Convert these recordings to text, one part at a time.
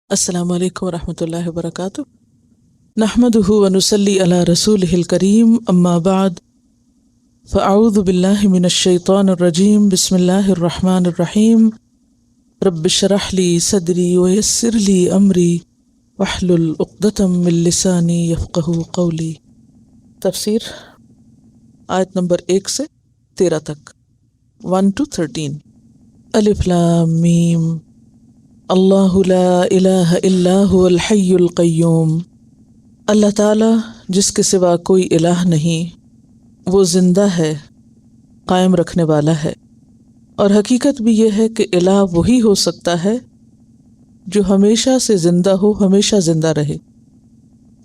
السلام علیکم ورحمۃ اللہ وبرکاتہ۔ نحمدہ ونصلی علی رسولہ الکریم، اما بعد فاعوذ باللہ من الشیطان الرجیم، بسم اللہ الرحمن الرحیم۔ رب اشرح لی صدری ویسر لی امری واحلل عقدۃ من لسانی یفقہوا قولی۔ تفسیر آیت نمبر 1 سے 13 تک، 1 to 13۔ الف لام میم، اللہ لا الہ الا هو الحی القیوم۔ اللہ تعالی جس کے سوا کوئی الہ نہیں، وہ زندہ ہے، قائم رکھنے والا ہے۔ اور حقیقت بھی یہ ہے کہ الہ وہی ہو سکتا ہے جو ہمیشہ سے زندہ ہو، ہمیشہ زندہ رہے،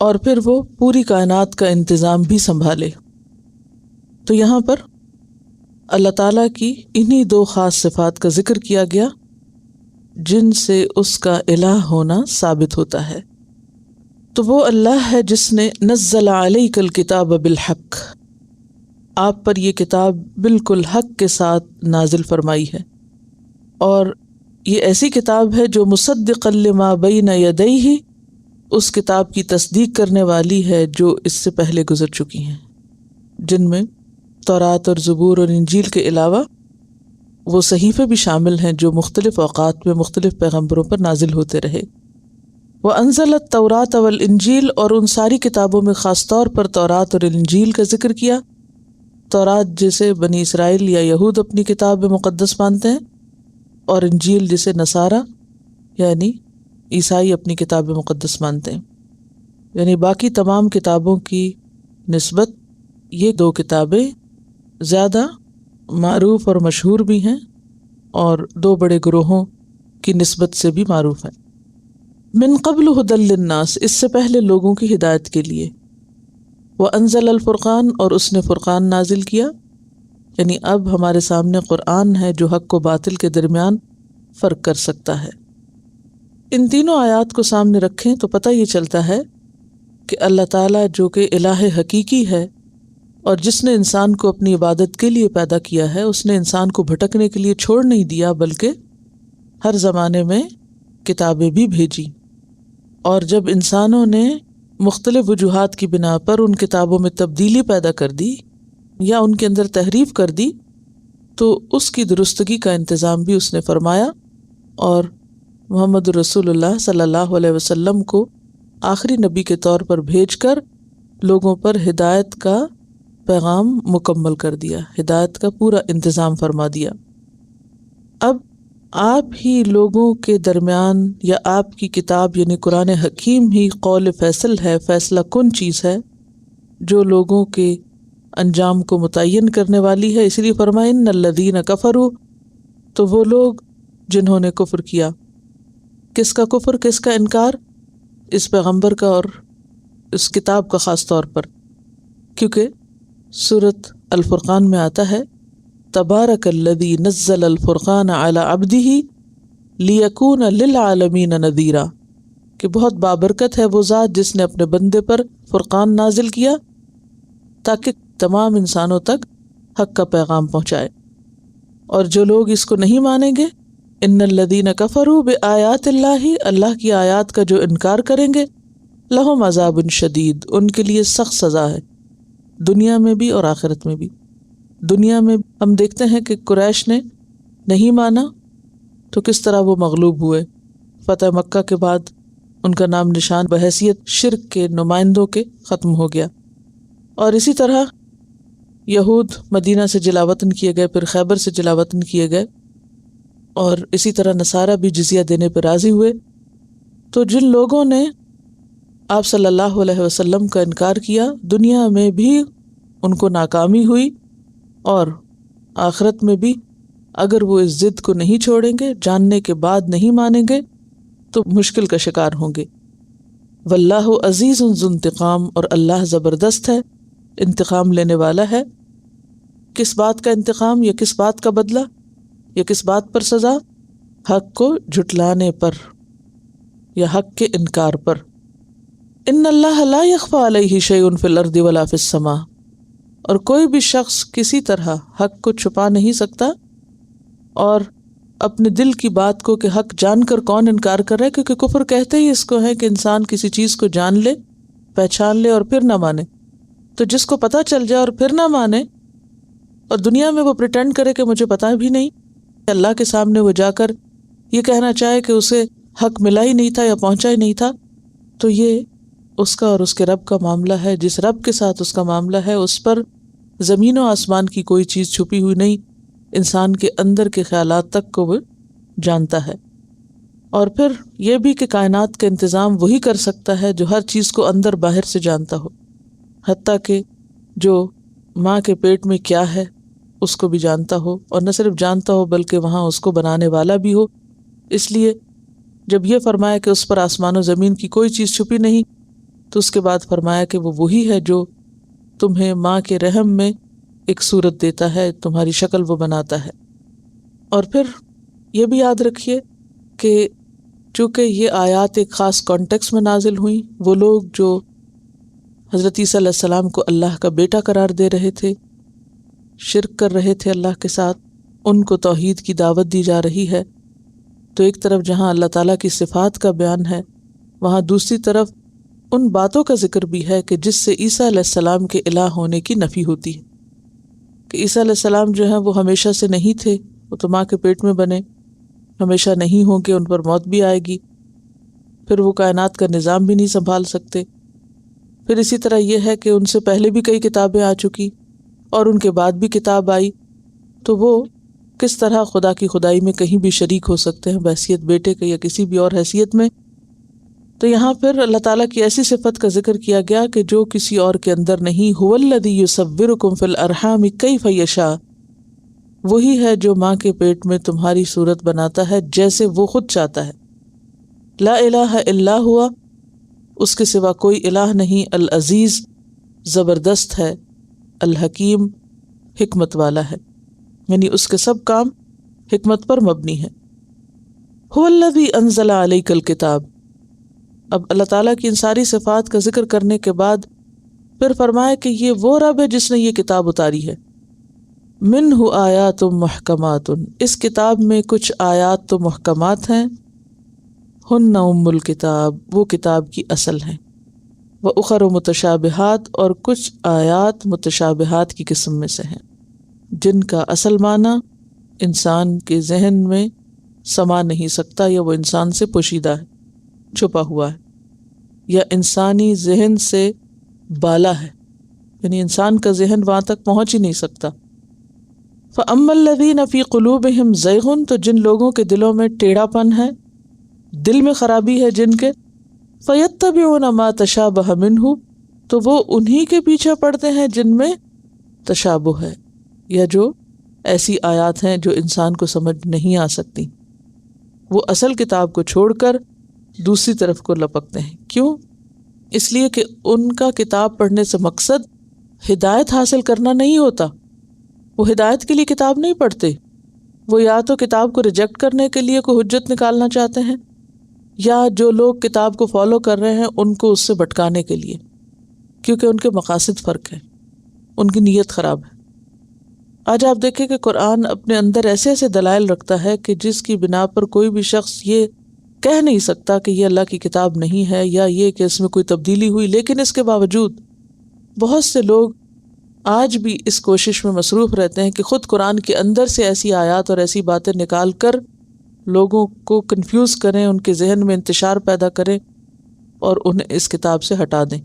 اور پھر وہ پوری کائنات کا انتظام بھی سنبھالے۔ تو یہاں پر اللہ تعالیٰ کی انہی 2 خاص صفات کا ذکر کیا گیا جن سے اس کا الہ ہونا ثابت ہوتا ہے۔ تو وہ اللہ ہے جس نے نزل علیک الکتاب بالحق، آپ پر یہ کتاب بالکل حق کے ساتھ نازل فرمائی ہے، اور یہ ایسی کتاب ہے جو مصدقا لما بین یدیہ، اس کتاب کی تصدیق کرنے والی ہے جو اس سے پہلے گزر چکی ہیں، جن میں تورات اور زبور اور انجیل کے علاوہ وہ صحیفے بھی شامل ہیں جو مختلف اوقات میں مختلف پیغمبروں پر نازل ہوتے رہے۔ وَأَنزَلَ التَّوْرَاةَ وَالْإِنجِيلَ، اور ان ساری کتابوں میں خاص طور پر تورات اور انجیل کا ذکر کیا۔ تورات جسے بنی اسرائیل یا یہود اپنی کتاب مقدس مانتے ہیں، اور انجیل جسے نصارہ یعنی عیسائی اپنی کتاب مقدس مانتے ہیں۔ یعنی باقی تمام کتابوں کی نسبت یہ 2 کتابیں زیادہ معروف اور مشہور بھی ہیں، اور 2 بڑے گروہوں کی نسبت سے بھی معروف ہیں۔ من قبل ھدی للناس، اس سے پہلے لوگوں کی ہدایت کے لیے۔ وانزل الفرقان، اور اس نے فرقان نازل کیا، یعنی اب ہمارے سامنے قرآن ہے جو حق و باطل کے درمیان فرق کر سکتا ہے۔ ان تینوں آیات کو سامنے رکھیں تو پتہ یہ چلتا ہے کہ اللہ تعالیٰ جو کہ الہ حقیقی ہے، اور جس نے انسان کو اپنی عبادت کے لیے پیدا کیا ہے، اس نے انسان کو بھٹکنے کے لیے چھوڑ نہیں دیا، بلکہ ہر زمانے میں کتابیں بھی بھیجی۔ اور جب انسانوں نے مختلف وجوہات کی بنا پر ان کتابوں میں تبدیلی پیدا کر دی یا ان کے اندر تحریف کر دی، تو اس کی درستگی کا انتظام بھی اس نے فرمایا، اور محمد رسول اللہ صلی اللہ علیہ وسلم کو آخری نبی کے طور پر بھیج کر لوگوں پر ہدایت کا پیغام مکمل کر دیا، ہدایت کا پورا انتظام فرما دیا۔ اب آپ ہی لوگوں کے درمیان، یا آپ کی کتاب یعنی قرآن حکیم ہی قول فیصل ہے، فیصلہ کن چیز ہے جو لوگوں کے انجام کو متعین کرنے والی ہے۔ اس لیے فرمایا ان الذین کفروا، تو وہ لوگ جنہوں نے کفر کیا۔ کس کا کفر، کس کا انکار؟ اس پیغمبر کا اور اس کتاب کا خاص طور پر، کیونکہ سورۃ الفرقان میں آتا ہے تبارک الذی نزل الفرقان علی عبدہ لیکون للعالمین نذیرا، کہ بہت بابرکت ہے وہ ذات جس نے اپنے بندے پر فرقان نازل کیا تاکہ تمام انسانوں تک حق کا پیغام پہنچائے۔ اور جو لوگ اس کو نہیں مانیں گے، ان الذین کفروا بآیات اللہ، اللہ کی آیات کا جو انکار کریں گے، لہم عذاب شدید، ان کے لیے سخت سزا ہے، دنیا میں بھی اور آخرت میں بھی۔ دنیا میں ہم دیکھتے ہیں کہ قریش نے نہیں مانا تو کس طرح وہ مغلوب ہوئے، فتح مکہ کے بعد ان کا نام نشان بحیثیت شرک کے نمائندوں کے ختم ہو گیا۔ اور اسی طرح یہود مدینہ سے جلاوطن کیے گئے، پھر خیبر سے جلاوطن کیے گئے، اور اسی طرح نصارہ بھی جزیہ دینے پر راضی ہوئے۔ تو جن لوگوں نے آپ صلی اللہ علیہ وسلم کا انکار کیا، دنیا میں بھی ان کو ناکامی ہوئی، اور آخرت میں بھی اگر وہ اس ضد کو نہیں چھوڑیں گے، جاننے کے بعد نہیں مانیں گے، تو مشکل کا شکار ہوں گے۔ واللہ عزیز ذو انتقام، اور اللہ زبردست ہے، انتقام لینے والا ہے۔ کس بات کا انتقام، یا کس بات کا بدلہ، یا کس بات پر سزا؟ حق کو جھٹلانے پر یا حق کے انکار پر۔ ان اللہ لا یخفی علیہ شیء فی الارض ولا فی السماء، اور کوئی بھی شخص کسی طرح حق کو چھپا نہیں سکتا، اور اپنے دل کی بات کو کہ حق جان کر کون انکار کر رہا ہے، کیونکہ کفر کہتے ہی اس کو ہے کہ انسان کسی چیز کو جان لے، پہچان لے اور پھر نہ مانے۔ تو جس کو پتہ چل جائے اور پھر نہ مانے، اور دنیا میں وہ پریٹینڈ کرے کہ مجھے پتہ بھی نہیں، اللہ کے سامنے وہ جا کر یہ کہنا چاہے کہ اسے حق ملا ہی نہیں تھا یا پہنچا ہی نہیں تھا، تو یہ اس کا اور اس کے رب کا معاملہ ہے۔ جس رب کے ساتھ اس کا معاملہ ہے، اس پر زمین و آسمان کی کوئی چیز چھپی ہوئی نہیں، انسان کے اندر کے خیالات تک کو وہ جانتا ہے۔ اور پھر یہ بھی کہ کائنات کا انتظام وہی کر سکتا ہے جو ہر چیز کو اندر باہر سے جانتا ہو، حتیٰ کہ جو ماں کے پیٹ میں کیا ہے اس کو بھی جانتا ہو، اور نہ صرف جانتا ہو بلکہ وہاں اس کو بنانے والا بھی ہو۔ اس لیے جب یہ فرمایا کہ اس پر آسمان و زمین کی کوئی چیز چھپی نہیں، تو اس کے بعد فرمایا کہ وہ وہی ہے جو تمہیں ماں کے رحم میں ایک صورت دیتا ہے، تمہاری شکل وہ بناتا ہے۔ اور پھر یہ بھی یاد رکھیے کہ چونکہ یہ آیات ایک خاص کانٹیکس میں نازل ہوئیں، وہ لوگ جو حضرت عیسیٰ علیہ السلام کو اللہ کا بیٹا قرار دے رہے تھے، شرک کر رہے تھے اللہ کے ساتھ، ان کو توحید کی دعوت دی جا رہی ہے۔ تو ایک طرف جہاں اللہ تعالیٰ کی صفات کا بیان ہے، وہاں دوسری طرف ان باتوں کا ذکر بھی ہے کہ جس سے عیسیٰ علیہ السلام کے الہ ہونے کی نفی ہوتی ہے، کہ عیسیٰ علیہ السلام جو ہیں وہ ہمیشہ سے نہیں تھے، وہ تو ماں کے پیٹ میں بنے، ہمیشہ نہیں ہوں گے، ان پر موت بھی آئے گی، پھر وہ کائنات کا نظام بھی نہیں سنبھال سکتے۔ پھر اسی طرح یہ ہے کہ ان سے پہلے بھی کئی کتابیں آ چکی اور ان کے بعد بھی کتاب آئی، تو وہ کس طرح خدا کی خدائی میں کہیں بھی شریک ہو سکتے ہیں بحیثیت بیٹے کے یا کسی بھی اور حیثیت میں۔ تو یہاں پھر اللہ تعالیٰ کی ایسی صفت کا ذکر کیا گیا کہ جو کسی اور کے اندر نہیں، هو الذی یصورکم فی الارحام کیف یشاء، وہی ہے جو ماں کے پیٹ میں تمہاری صورت بناتا ہے جیسے وہ خود چاہتا ہے۔ لا الہ الا ہوا، اس کے سوا کوئی الہ نہیں، العزیز، زبردست ہے، الحکیم، حکمت والا ہے، یعنی اس کے سب کام حکمت پر مبنی ہے۔ هو الذی انزل علیک الکتاب، اب اللہ تعالیٰ کی ان ساری صفات کا ذکر کرنے کے بعد پھر فرمایا کہ یہ وہ رب ہے جس نے یہ کتاب اتاری ہے۔ منہ آیات محکمات، اس کتاب میں کچھ آیات تو محکمات ہیں، ہن ام الکتاب، وہ کتاب کی اصل ہیں، وَأُخَرُ متشابہات، اور کچھ آیات متشابہات کی قسم میں سے ہیں جن کا اصل معنی انسان کے ذہن میں سما نہیں سکتا، یا وہ انسان سے پوشیدہ ہے، چھپا ہوا ہے، یا انسانی ذہن سے بالا ہے، یعنی انسان کا ذہن وہاں تک پہنچ ہی نہیں سکتا۔ فَأَمَّا الَّذِينَ فِي قُلُوبِهِمْ زَيْغٌ، تو جن لوگوں کے دلوں میں ٹیڑھا پن ہے، دل میں خرابی ہے جن کے، فَيَتَّبِعُونَ مَا تَشَابَهَ مِنْهُ، تو وہ انہی کے پیچھے پڑتے ہیں جن میں تشابہ ہے، یا جو ایسی آیات ہیں جو انسان کو سمجھ نہیں آ سکتی، وہ اصل کتاب کو چھوڑ کر دوسری طرف کو لپکتے ہیں۔ کیوں؟ اس لیے کہ ان کا کتاب پڑھنے سے مقصد ہدایت حاصل کرنا نہیں ہوتا، وہ ہدایت کے لیے کتاب نہیں پڑھتے، وہ یا تو کتاب کو ریجیکٹ کرنے کے لیے کوئی حجت نکالنا چاہتے ہیں، یا جو لوگ کتاب کو فالو کر رہے ہیں ان کو اس سے بھٹکانے کے لیے، کیونکہ ان کے مقاصد فرق ہیں، ان کی نیت خراب ہے۔ آج آپ دیکھیں کہ قرآن اپنے اندر ایسے ایسے دلائل رکھتا ہے کہ جس کی بنا پر کوئی بھی شخص یہ کہہ نہیں سکتا کہ یہ اللہ کی کتاب نہیں ہے، یا یہ کہ اس میں کوئی تبدیلی ہوئی، لیکن اس کے باوجود بہت سے لوگ آج بھی اس کوشش میں مصروف رہتے ہیں کہ خود قرآن کے اندر سے ایسی آیات اور ایسی باتیں نکال کر لوگوں کو کنفیوز کریں، ان کے ذہن میں انتشار پیدا کریں اور انہیں اس کتاب سے ہٹا دیں۔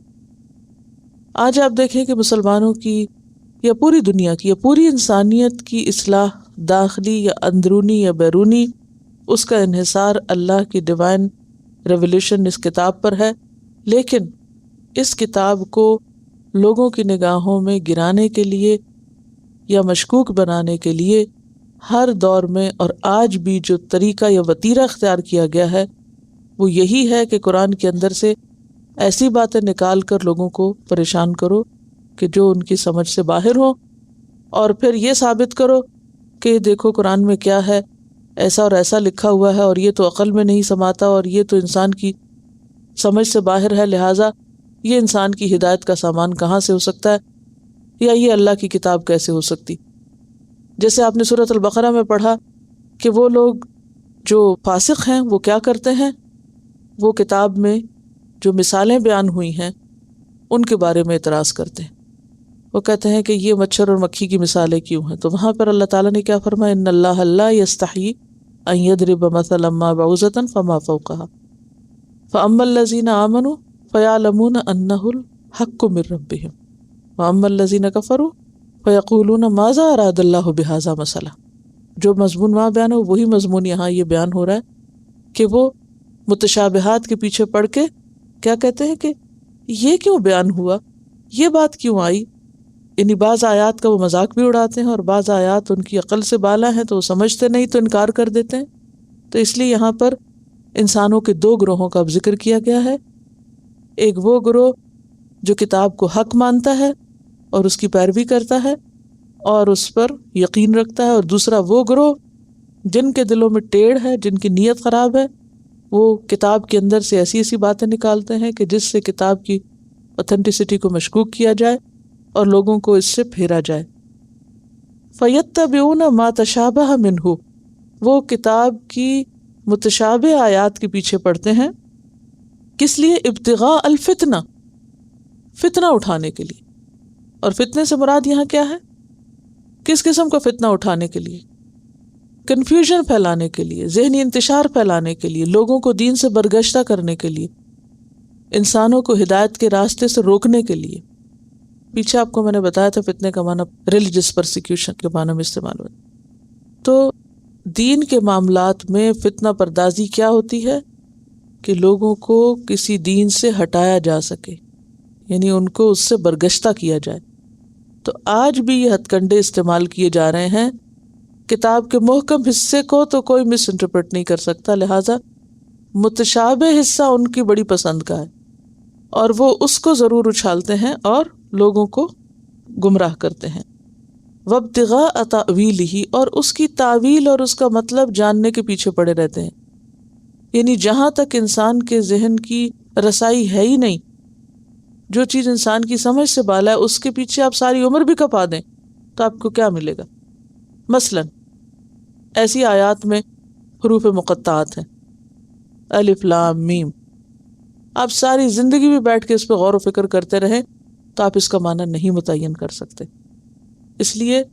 آج آپ دیکھیں کہ مسلمانوں کی یا پوری دنیا کی یا پوری انسانیت کی اصلاح، داخلی یا اندرونی یا بیرونی، اس کا انحصار اللہ کی ڈیوائن ریولیوشن اس کتاب پر ہے، لیکن اس کتاب کو لوگوں کی نگاہوں میں گرانے کے لیے یا مشکوک بنانے کے لیے ہر دور میں اور آج بھی جو طریقہ یا وتیرہ اختیار کیا گیا ہے وہ یہی ہے کہ قرآن کے اندر سے ایسی باتیں نکال کر لوگوں کو پریشان کرو کہ جو ان کی سمجھ سے باہر ہو، اور پھر یہ ثابت کرو کہ دیکھو قرآن میں کیا ہے، ایسا اور ایسا لکھا ہوا ہے، اور یہ تو عقل میں نہیں سماتا، اور یہ تو انسان کی سمجھ سے باہر ہے، لہٰذا یہ انسان کی ہدایت کا سامان کہاں سے ہو سکتا ہے، یا یہ اللہ کی کتاب کیسے ہو سکتی۔ جیسے آپ نے سورۃ البقرہ میں پڑھا کہ وہ لوگ جو فاسق ہیں وہ کیا کرتے ہیں، وہ کتاب میں جو مثالیں بیان ہوئی ہیں ان کے بارے میں اعتراض کرتے ہیں. وہ کہتے ہیں کہ یہ مچھر اور مکھی کی مثالیں کیوں ہیں؟ تو وہاں پر اللہ تعالیٰ نے کیا فرمایا، ان اللہ لا یستحیی ان یضرب مثلا ما بعوضۃ فما فوقها فاما الذین آمنوا فیعلمون انہ الحق من ربہم واما الذین کفروا فیقولون ماذا اراد اللہ بہذا مثلا. جو مضمون وہاں بیان ہو وہی مضمون یہاں یہ بیان ہو رہا ہے کہ وہ متشابہات کے پیچھے پڑ کے کیا کہتے ہیں کہ یہ کیوں بیان ہوا، یہ بات کیوں آئی. یعنی بعض آیات کا وہ مذاق بھی اڑاتے ہیں اور بعض آیات ان کی عقل سے بالا ہیں تو وہ سمجھتے نہیں تو انکار کر دیتے ہیں. تو اس لیے یہاں پر انسانوں کے دو گروہوں کا اب ذکر کیا گیا ہے. ایک وہ گروہ جو کتاب کو حق مانتا ہے اور اس کی پیروی کرتا ہے اور اس پر یقین رکھتا ہے، اور دوسرا وہ گروہ جن کے دلوں میں ٹیڑھ ہے، جن کی نیت خراب ہے، وہ کتاب کے اندر سے ایسی ایسی باتیں نکالتے ہیں کہ جس سے کتاب کی اوتھینٹسٹی کو مشکوک کیا جائے اور لوگوں کو اس سے پھیرا جائے. فَيَتَّبِعُونَ مَا تَشَابَهَ مِنْهُ، وہ کتاب کی متشابہ آیات کے پیچھے پڑتے ہیں. کس لیے؟ ابتغاء الفتنہ، فتنہ اٹھانے کے لیے. اور فتنے سے مراد یہاں کیا ہے؟ کس قسم کا فتنہ اٹھانے کے لیے؟ کنفیوژن پھیلانے کے لیے، ذہنی انتشار پھیلانے کے لیے، لوگوں کو دین سے برگشتہ کرنے کے لیے، انسانوں کو ہدایت کے راستے سے روکنے کے لیے. پیچھے آپ کو میں نے بتایا تھا فتنے کا معنی ریلیجس پرسیکیوشن کے معنی میں استعمال ہوتا ہے. تو دین کے معاملات میں فتنہ پردازی کیا ہوتی ہے کہ لوگوں کو کسی دین سے ہٹایا جا سکے، یعنی ان کو اس سے برگشتہ کیا جائے. تو آج بھی یہ ہتھ کنڈے استعمال کیے جا رہے ہیں. کتاب کے محکم حصے کو تو کوئی مس انٹرپریٹ نہیں کر سکتا، لہٰذا متشابہ حصہ ان کی بڑی پسند کا ہے اور وہ اس کو ضرور اچھالتے ہیں اور لوگوں کو گمراہ کرتے ہیں. وابتغاء تأویلہ، اور اس کی تعویل اور اس کا مطلب جاننے کے پیچھے پڑے رہتے ہیں. یعنی جہاں تک انسان کے ذہن کی رسائی ہے ہی نہیں، جو چیز انسان کی سمجھ سے بالا ہے اس کے پیچھے آپ ساری عمر بھی کپا دیں تو آپ کو کیا ملے گا. مثلاً ایسی آیات میں حروف مقطعات ہیں، الف لام میم، آپ ساری زندگی بھی بیٹھ کے اس پہ غور و فکر کرتے رہیں تو آپ اس کا معنی نہیں متعین کر سکتے. اس لیے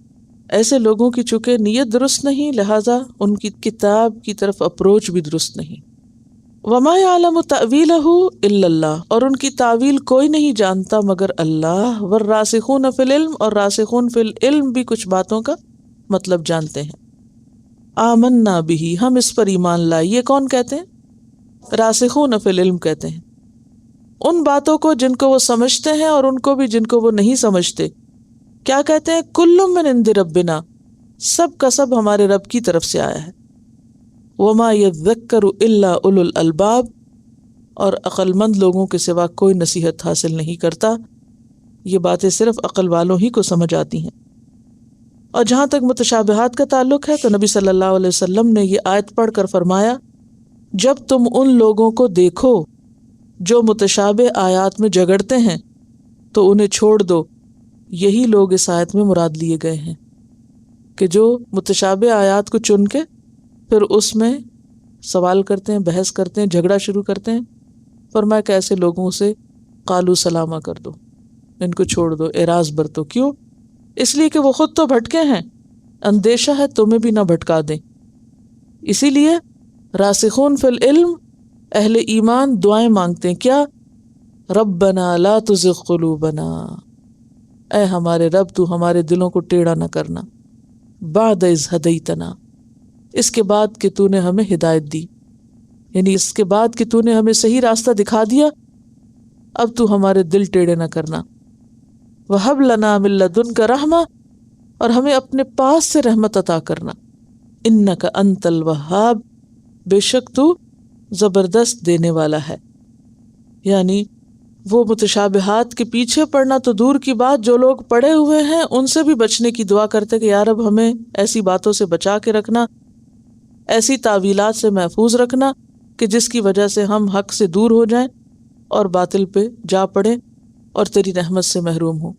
ایسے لوگوں کی چونکہ نیت درست نہیں، لہٰذا ان کی کتاب کی طرف اپروچ بھی درست نہیں. وَمَا يَعْلَمُ تَأْوِيلَهُ إِلَّا اللَّهُ، اور ان کی تعویل کوئی نہیں جانتا مگر اللہ. وَالرَّاسِخُونَ فِي الْعِلْمِ، اور راسخون فی العلم بھی کچھ باتوں کا مطلب جانتے ہیں. آمنا بہ، ہم اس پر ایمان لائے. یہ کون کہتے ہیں؟ راسخون فی العلم کہتے ہیں ان باتوں کو جن کو وہ سمجھتے ہیں اور ان کو بھی جن کو وہ نہیں سمجھتے. کیا کہتے ہیں؟ کل من عند ربنا، سب کا سب ہمارے رب کی طرف سے آیا ہے. وما یذکر الا اولو الالباب، اور عقل مند لوگوں کے سوا کوئی نصیحت حاصل نہیں کرتا. یہ باتیں صرف عقل والوں ہی کو سمجھ آتی ہیں. اور جہاں تک متشابہات کا تعلق ہے تو نبی صلی اللہ علیہ وسلم نے یہ آیت پڑھ کر فرمایا، جب تم ان لوگوں کو دیکھو جو متشابہ آیات میں جھگڑتے ہیں تو انہیں چھوڑ دو. یہی لوگ اس آیت میں مراد لیے گئے ہیں کہ جو متشابہ آیات کو چن کے پھر اس میں سوال کرتے ہیں، بحث کرتے ہیں، جھگڑا شروع کرتے ہیں. فرمایا کہ ایسے لوگوں سے قالو سلامہ کر دو، ان کو چھوڑ دو، اعراض برتو. کیوں؟ اس لیے کہ وہ خود تو بھٹکے ہیں، اندیشہ ہے تمہیں بھی نہ بھٹکا دیں. اسی لیے راسخون فی العلم اہل ایمان دعائیں مانگتے ہیں. کیا؟ ربنا لا تزغ قلوبنا، اے ہمارے رب تو ہمارے دلوں کو ٹیڑھا نہ کرنا، بعد اذ ہدیتنا، اس کے بعد کہ تو نے ہمیں ہدایت دی، یعنی اس کے بعد کہ تو نے ہمیں صحیح راستہ دکھا دیا اب تو ہمارے دل ٹیڑھے نہ کرنا. وَهَبْ لَنَا مِن لَّدُنْكَ رَحْمَةً، اور ہمیں اپنے پاس سے رحمت عطا کرنا. إِنَّكَ أَنْتَ الْوَهَّابُ، بے شک تو زبردست دینے والا ہے. یعنی وہ متشابہات کے پیچھے پڑنا تو دور کی بات، جو لوگ پڑے ہوئے ہیں ان سے بھی بچنے کی دعا کرتے کہ یا رب ہمیں ایسی باتوں سے بچا کے رکھنا، ایسی تعویلات سے محفوظ رکھنا کہ جس کی وجہ سے ہم حق سے دور ہو جائیں اور باطل پہ جا پڑیں اور تیری رحمت سے محروم ہوں.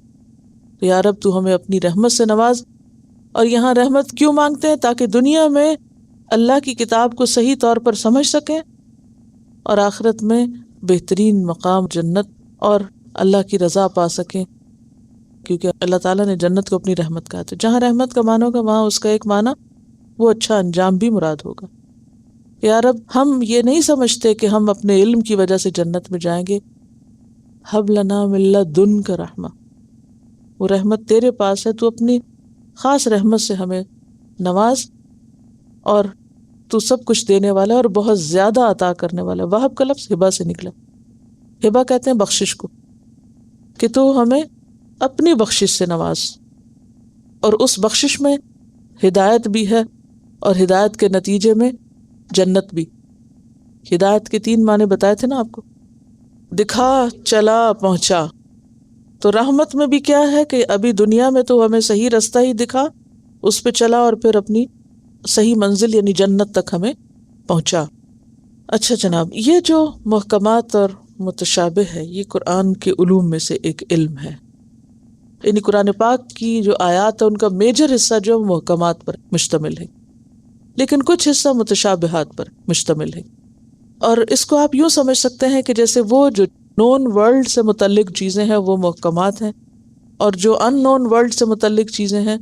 تو یا رب تو ہمیں اپنی رحمت سے نواز. اور یہاں رحمت کیوں مانگتے ہیں؟ تاکہ دنیا میں اللہ کی کتاب کو صحیح طور پر سمجھ سکیں اور آخرت میں بہترین مقام جنت اور اللہ کی رضا پا سکیں، کیونکہ اللہ تعالیٰ نے جنت کو اپنی رحمت کہا، تو جہاں رحمت کا معنی ہوگا وہاں اس کا ایک معنی وہ اچھا انجام بھی مراد ہوگا۔ یا رب ہم یہ نہیں سمجھتے کہ ہم اپنے علم کی وجہ سے جنت میں جائیں گے، حب لنا من لدنک رحمہ، وہ رحمت تیرے پاس ہے، تو اپنی خاص رحمت سے ہمیں نواز، اور تو سب کچھ دینے والا ہے اور بہت زیادہ عطا کرنے والا ہے۔ وہب کا لفظ ہبہ سے نکلا، ہبہ کہتے ہیں بخشش کو، کہ تو ہمیں اپنی بخشش سے نواز، اور اس بخشش میں ہدایت بھی ہے، اور ہدایت کے نتیجے میں جنت بھی۔ ہدایت کے 3 معنی بتائے تھے نا آپ کو، دکھا، چلا، پہنچا۔ تو رحمت میں بھی کیا ہے کہ ابھی دنیا میں تو ہمیں صحیح رستہ ہی دکھا، اس پہ چلا، اور پھر اپنی صحیح منزل یعنی جنت تک ہمیں پہنچا۔ اچھا جناب، یہ جو محکمات اور متشابہ ہے، یہ قرآن کے علوم میں سے ایک علم ہے، یعنی قرآن پاک کی جو آیات ہے ان کا میجر حصہ جو محکمات پر مشتمل ہے، لیکن کچھ حصہ متشابہات پر مشتمل ہے۔ اور اس کو آپ یوں سمجھ سکتے ہیں کہ جیسے وہ جو نون ورلڈ سے متعلق چیزیں ہیں وہ محکمات ہیں، اور جو ان نون ورلڈ سے متعلق چیزیں ہیں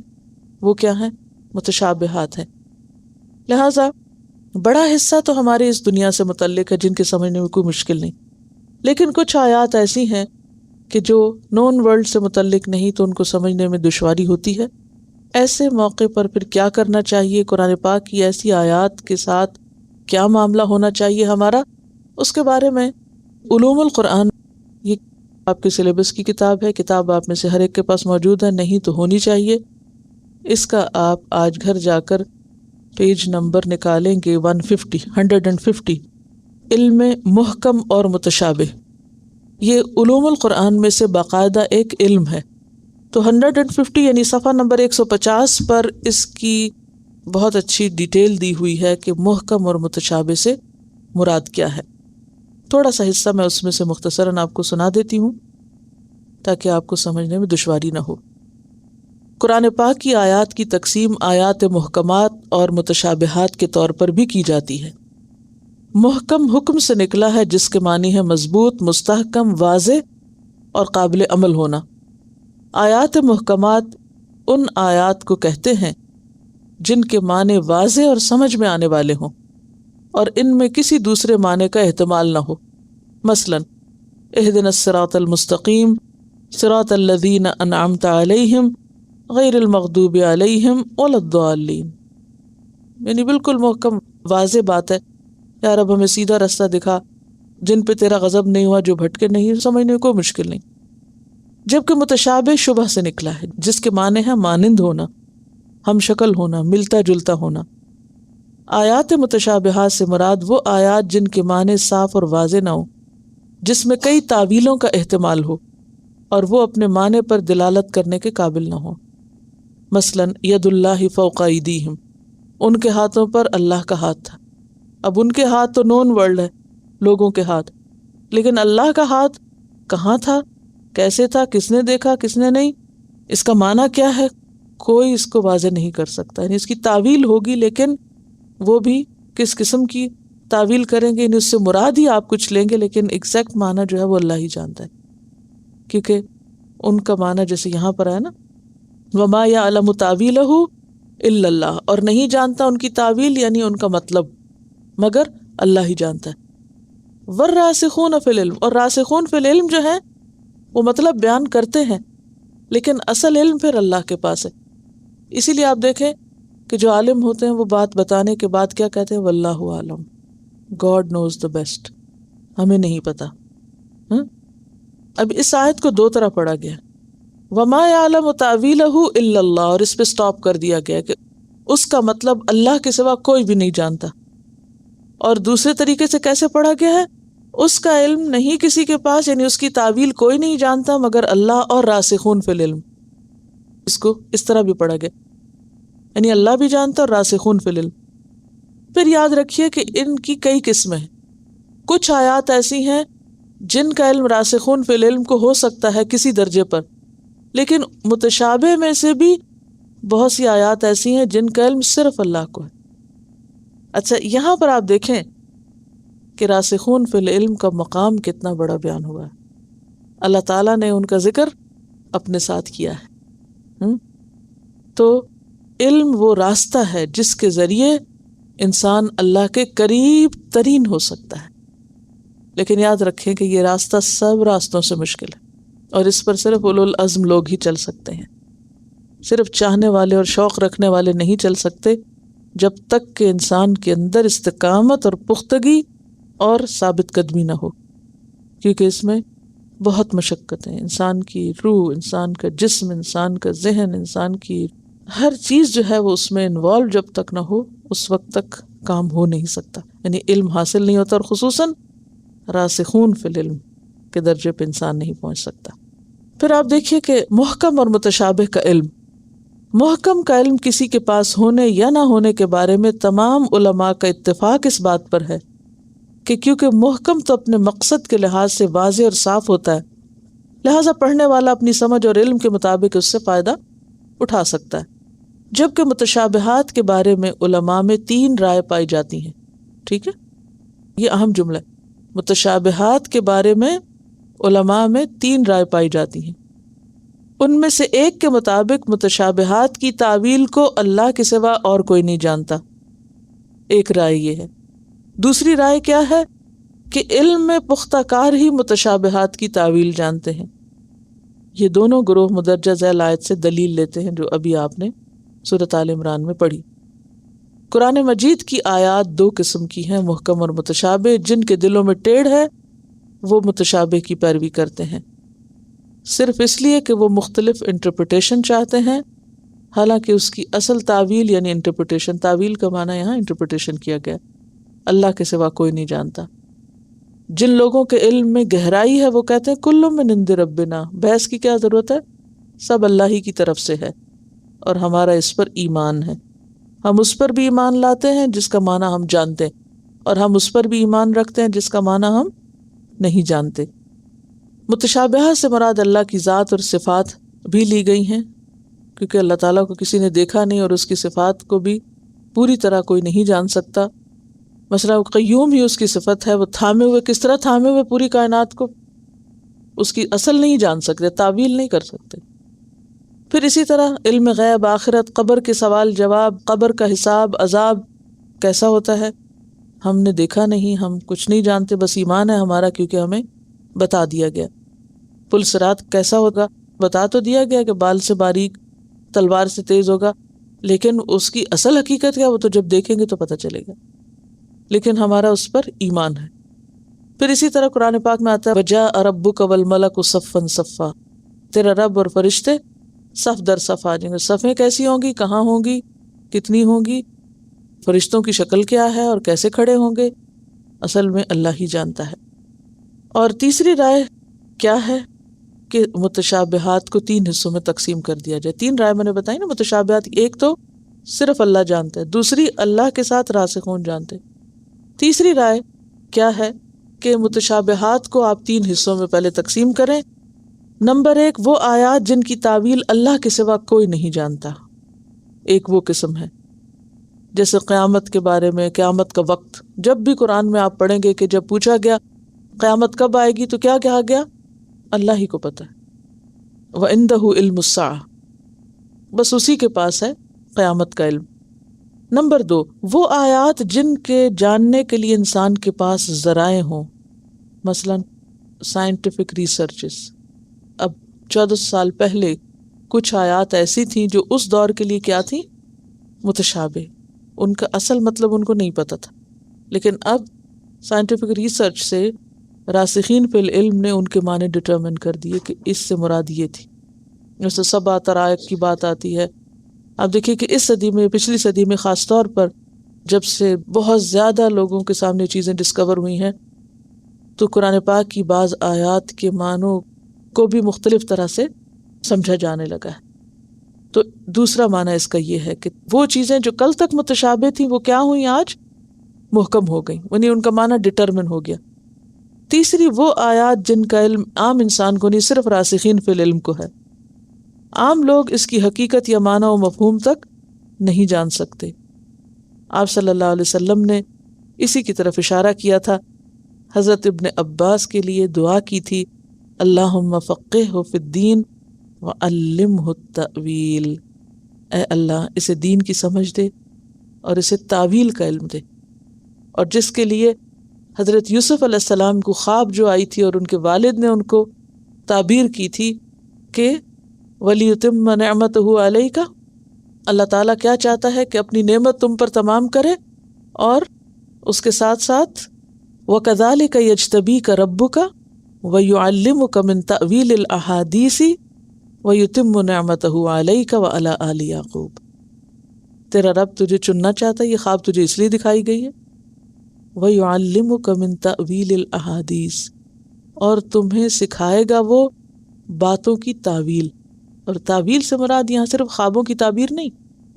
وہ کیا ہیں؟ متشابہات ہیں۔ لہٰذا بڑا حصہ تو ہمارے اس دنیا سے متعلق ہے جن کے سمجھنے میں کوئی مشکل نہیں، لیکن کچھ آیات ایسی ہیں کہ جو نون ورلڈ سے متعلق نہیں، تو ان کو سمجھنے میں دشواری ہوتی ہے۔ ایسے موقع پر پھر کیا کرنا چاہیے؟ قرآن پاک کی ایسی آیات کے ساتھ کیا معاملہ ہونا چاہیے ہمارا، اس کے بارے میں علوم القرآن، یہ آپ کے سلیبس کی کتاب ہے، کتاب آپ میں سے ہر ایک کے پاس موجود ہے، نہیں تو ہونی چاہیے۔ اس کا آپ آج گھر جا کر پیج نمبر نکالیں گے 150 علم محکم اور متشابہ، یہ علوم القرآن میں سے باقاعدہ ایک علم ہے۔ تو 150 یعنی صفحہ نمبر 150 پر اس کی بہت اچھی ڈیٹیل دی ہوئی ہے کہ محکم اور متشابہ سے مراد کیا ہے۔ تھوڑا سا حصہ میں اس میں سے مختصراً آپ کو سنا دیتی ہوں تاکہ آپ کو سمجھنے میں دشواری نہ ہو۔ قرآن پاک کی آیات کی تقسیم آیات محکمات اور متشابہات کے طور پر بھی کی جاتی ہے۔ محکم حکم سے نکلا ہے جس کے معنی ہے مضبوط، مستحکم، واضح اور قابل عمل ہونا۔ آیات محکمات ان آیات کو کہتے ہیں جن کے معنی واضح اور سمجھ میں آنے والے ہوں اور ان میں کسی دوسرے معنی کا احتمال نہ ہو۔ مثلاً اہدنا الصراط المستقیم صراط الذین انعمت علیہم غیر المغضوب علیہم ولا الضالین، یعنی بالکل محکم واضح بات ہے، یا رب ہمیں سیدھا رستہ دکھا، جن پہ تیرا غضب نہیں ہوا، جو بھٹکے نہیں، سمجھنے میں کوئی مشکل نہیں۔ جبکہ متشابہ شبہ سے نکلا ہے جس کے معنی ہے مانند ہونا، ہم شکل ہونا، ملتا جلتا ہونا۔ آیات متشابہات سے مراد وہ آیات جن کے معنی صاف اور واضح نہ ہو، جس میں کئی تعویلوں کا احتمال ہو اور وہ اپنے معنی پر دلالت کرنے کے قابل نہ ہو۔ مثلاً ید اللہ فوق ایدیہم، ان کے ہاتھوں پر اللہ کا ہاتھ تھا۔ اب ان کے ہاتھ تو نون ورلڈ ہے، لوگوں کے ہاتھ، لیکن اللہ کا ہاتھ کہاں تھا، کیسے تھا، کس نے دیکھا، کس نے نہیں، اس کا معنی کیا ہے، کوئی اس کو واضح نہیں کر سکتا۔ یعنی اس کی تعویل ہوگی، لیکن وہ بھی کس قسم کی تعویل کریں گے، یعنی اس سے مراد ہی آپ کچھ لیں گے، لیکن ایگزیکٹ معنی جو ہے وہ اللہ ہی جانتا ہے، کیونکہ ان کا معنی جیسے یہاں پر ہے نا، وما یعلم تاویلہ الا اللہ، اور نہیں جانتا ان کی تعویل یعنی ان کا مطلب مگر اللہ ہی جانتا ہے۔ والراسخون فی العلم، اور راسخون فی العلم جو ہے وہ مطلب بیان کرتے ہیں، لیکن اصل علم پھر اللہ کے پاس ہے۔ اسی لیے آپ دیکھیں کہ جو عالم ہوتے ہیں وہ بات بتانے کے بعد کیا کہتے ہیں، واللہ عالم، گاڈ نوز دا بیسٹ، ہمیں نہیں پتا۔ اب اس آیت کو 2 طرح پڑھا گیا، وما یعلم تاویلہ الا اللہ، اور اس پہ سٹاپ کر دیا گیا کہ اس کا مطلب اللہ کے سوا کوئی بھی نہیں جانتا۔ اور دوسرے طریقے سے کیسے پڑھا گیا ہے، اس کا علم نہیں کسی کے پاس، یعنی اس کی تعویل کوئی نہیں جانتا مگر اللہ اور راسخون فی العلم، اس کو اس طرح بھی پڑھا گیا، یعنی اللہ بھی جانتا اور راسخون فی العلم۔ پھر یاد رکھیے کہ ان کی کئی قسمیں ہیں، کچھ آیات ایسی ہیں جن کا علم راسخون فی العلم کو ہو سکتا ہے کسی درجے پر، لیکن متشابہ میں سے بھی بہت سی آیات ایسی ہیں جن کا علم صرف اللہ کو ہے، اچھا یہاں پر آپ دیکھیں کہ راسخون فی العلم کا مقام کتنا بڑا بیان ہوا ہے. اللہ تعالیٰ نے ان کا ذکر اپنے ساتھ کیا ہے. تو علم وہ راستہ ہے جس کے ذریعے انسان اللہ کے قریب ترین ہو سکتا ہے. لیکن یاد رکھیں کہ یہ راستہ سب راستوں سے مشکل ہے اور اس پر صرف اولو العزم لوگ ہی چل سکتے ہیں. صرف چاہنے والے اور شوق رکھنے والے نہیں چل سکتے جب تک کہ انسان کے اندر استقامت اور پختگی اور ثابت قدمی نہ ہو، کیونکہ اس میں بہت مشقت ہے. انسان کی روح، انسان کا جسم، انسان کا ذہن، انسان کی ہر چیز جو ہے وہ اس میں انوالو جب تک نہ ہو اس وقت تک کام ہو نہیں سکتا، یعنی علم حاصل نہیں ہوتا، اور خصوصاً راسخون فی العلم کے درجے پہ انسان نہیں پہنچ سکتا. پھر آپ دیکھیے کہ محکم اور متشابہ کا علم. محکم کا علم کسی کے پاس ہونے یا نہ ہونے کے بارے میں تمام علماء کا اتفاق اس بات پر ہے کہ کیونکہ محکم تو اپنے مقصد کے لحاظ سے واضح اور صاف ہوتا ہے، لہٰذا پڑھنے والا اپنی سمجھ اور علم کے مطابق اس سے فائدہ اٹھا سکتا ہے. جبکہ متشابہات کے بارے میں علماء میں 3 رائے پائی جاتی ہیں. ٹھیک ہے، یہ اہم جملہ ہے. متشابہات کے بارے میں علماء میں 3 رائے پائی جاتی ہیں. ان میں سے ایک کے مطابق متشابہات کی تعویل کو اللہ کے سوا اور کوئی نہیں جانتا. ایک رائے یہ ہے. دوسری رائے کیا ہے کہ علم میں پختہ کار ہی متشابہات کی تعویل جانتے ہیں. یہ دونوں گروہ مدرجہ ذیل آیت سے دلیل لیتے ہیں جو ابھی آپ نے سورۃ آل عمران میں پڑھی. قرآن مجید کی آیات 2 قسم کی ہیں، محکم اور متشابہ. جن کے دلوں میں ٹیڑھ ہے وہ متشابہ کی پیروی کرتے ہیں صرف اس لیے کہ وہ مختلف انٹرپریٹیشن چاہتے ہیں، حالانکہ اس کی اصل تعویل یعنی انٹرپریٹیشن، تعویل کا معنی یہاں انٹرپریٹیشن کیا گیا، اللہ کے سوا کوئی نہیں جانتا. جن لوگوں کے علم میں گہرائی ہے وہ کہتے ہیں کل من عند ربنا، بحث کی کیا ضرورت ہے، سب اللہ ہی کی طرف سے ہے اور ہمارا اس پر ایمان ہے. ہم اس پر بھی ایمان لاتے ہیں جس کا معنی ہم جانتے ہیں، اور ہم اس پر بھی ایمان رکھتے ہیں جس کا معنی ہم نہیں جانتے. متشابہہ سے مراد اللہ کی ذات اور صفات بھی لی گئی ہیں، کیونکہ اللہ تعالیٰ کو کسی نے دیکھا نہیں اور اس کی صفات کو بھی پوری طرح کوئی نہیں جان سکتا. مثلا قیوم ہی اس کی صفت ہے، وہ تھامے ہوئے، کس طرح تھامے ہوئے پوری کائنات کو، اس کی اصل نہیں جان سکتے، تعویل نہیں کر سکتے. پھر اسی طرح علم غیب، آخرت، قبر کے سوال جواب، قبر کا حساب، عذاب کیسا ہوتا ہے ہم نے دیکھا نہیں، ہم کچھ نہیں جانتے، بس ایمان ہے ہمارا کیونکہ ہمیں بتا دیا گیا. پل صراط کیسا ہوگا بتا تو دیا گیا کہ بال سے باریک، تلوار سے تیز ہوگا، لیکن اس کی اصل حقیقت کیا وہ تو جب دیکھیں گے تو پتہ چلے گا، لیکن ہمارا اس پر ایمان ہے. پھر اسی طرح قرآن پاک میں آتا ہے وَجَاءَ رَبُّكَ وَالْمَلَكُ صَفًّا صَفًّا، تیرا رب اور فرشتے صف در صف آ جائیں گے. صفیں کیسی ہوں گی، کہاں ہوں گی، کتنی ہوں گی، فرشتوں کی شکل کیا ہے اور کیسے کھڑے ہوں گے، اصل میں اللہ ہی جانتا ہے. اور تیسری رائے کیا ہے کہ متشابہات کو 3 حصوں میں تقسیم کر دیا جائے. 3 رائے میں نے بتائی نا متشابہات، ایک تو صرف اللہ جانتا ہے، دوسری اللہ کے ساتھ راسخون جانتے، تیسری رائے کیا ہے کہ متشابہات کو آپ 3 حصوں میں پہلے تقسیم کریں. نمبر 1 وہ آیات جن کی تعویل اللہ کے سوا کوئی نہیں جانتا، ایک وہ قسم ہے. جیسے قیامت کے بارے میں، قیامت کا وقت، جب بھی قرآن میں آپ پڑھیں گے کہ جب پوچھا گیا قیامت کب آئے گی تو کیا کہا گیا، اللہ ہی کو پتہ ہے. وَعِندَهُ عِلْمُ السَّاعَةِ، بس اسی کے پاس ہے قیامت کا علم. نمبر 2 وہ آیات جن کے جاننے کے لیے انسان کے پاس ذرائع ہوں، مثلا سائنٹیفک ریسرچز. اب 14 سال پہلے کچھ آیات ایسی تھیں جو اس دور کے لیے کیا تھیں، متشابہ، ان کا اصل مطلب ان کو نہیں پتہ تھا، لیکن اب سائنٹیفک ریسرچ سے راسخین فی العلم نے ان کے معنی ڈٹرمن کر دیے کہ اس سے مراد یہ تھی. جیسے 7 طرائق کی بات آتی ہے. آپ دیکھیے کہ اس صدی میں، پچھلی صدی میں خاص طور پر جب سے بہت زیادہ لوگوں کے سامنے چیزیں ڈسکور ہوئی ہیں تو قرآن پاک کی بعض آیات کے معنوں کو بھی مختلف طرح سے سمجھا جانے لگا ہے. تو دوسرا معنی اس کا یہ ہے کہ وہ چیزیں جو کل تک متشابہ تھیں وہ کیا ہوئیں، آج محکم ہو گئیں، یعنی ان کا معنی ڈٹرمن ہو گیا. تیسری وہ آیات جن کا علم عام انسان کو نہیں، صرف راسخین فی العلم کو ہے. عام لوگ اس کی حقیقت یا معنی و مفہوم تک نہیں جان سکتے. آپ صلی اللہ علیہ وسلم نے اسی کی طرف اشارہ کیا تھا. حضرت ابن عباس کے لیے دعا کی تھی، اللہم فقہہ فی الدین وعلمہ التأویل، اے اللہ اسے دین کی سمجھ دے اور اسے تعویل کا علم دے. اور جس کے لیے حضرت یوسف علیہ السلام کو خواب جو آئی تھی اور ان کے والد نے ان کو تعبیر کی تھی کہ وَلِيُتِمَّ نِعْمَتَهُ عَلَيْكَ، اللہ تعالیٰ کیا چاہتا ہے کہ اپنی نعمت تم پر تمام کرے، اور اس کے ساتھ ساتھ وَكَذَلِكَ يَجْتَبِيكَ رَبُّكَ وَيُعَلِّمُكَ مِن تَأْوِيلِ الْأَحَادِيثِ وَيُتِمُّ نِعْمَتَهُ عَلَيْكَ وَعَلَىٰ آلِ يَعْقُوبَ. تیرا رب تجھے چننا چاہتا ہے، یہ خواب تجھے اس لیے دکھائی گئی ہے. وَيُعَلِّمُكَ مِن تَأْوِيلِ الْأَحَادِيثِ، اور تمہیں سکھائے گا وہ باتوں کی تعویل. اور تعویل سے مراد یہاں صرف خوابوں کی تعبیر نہیں،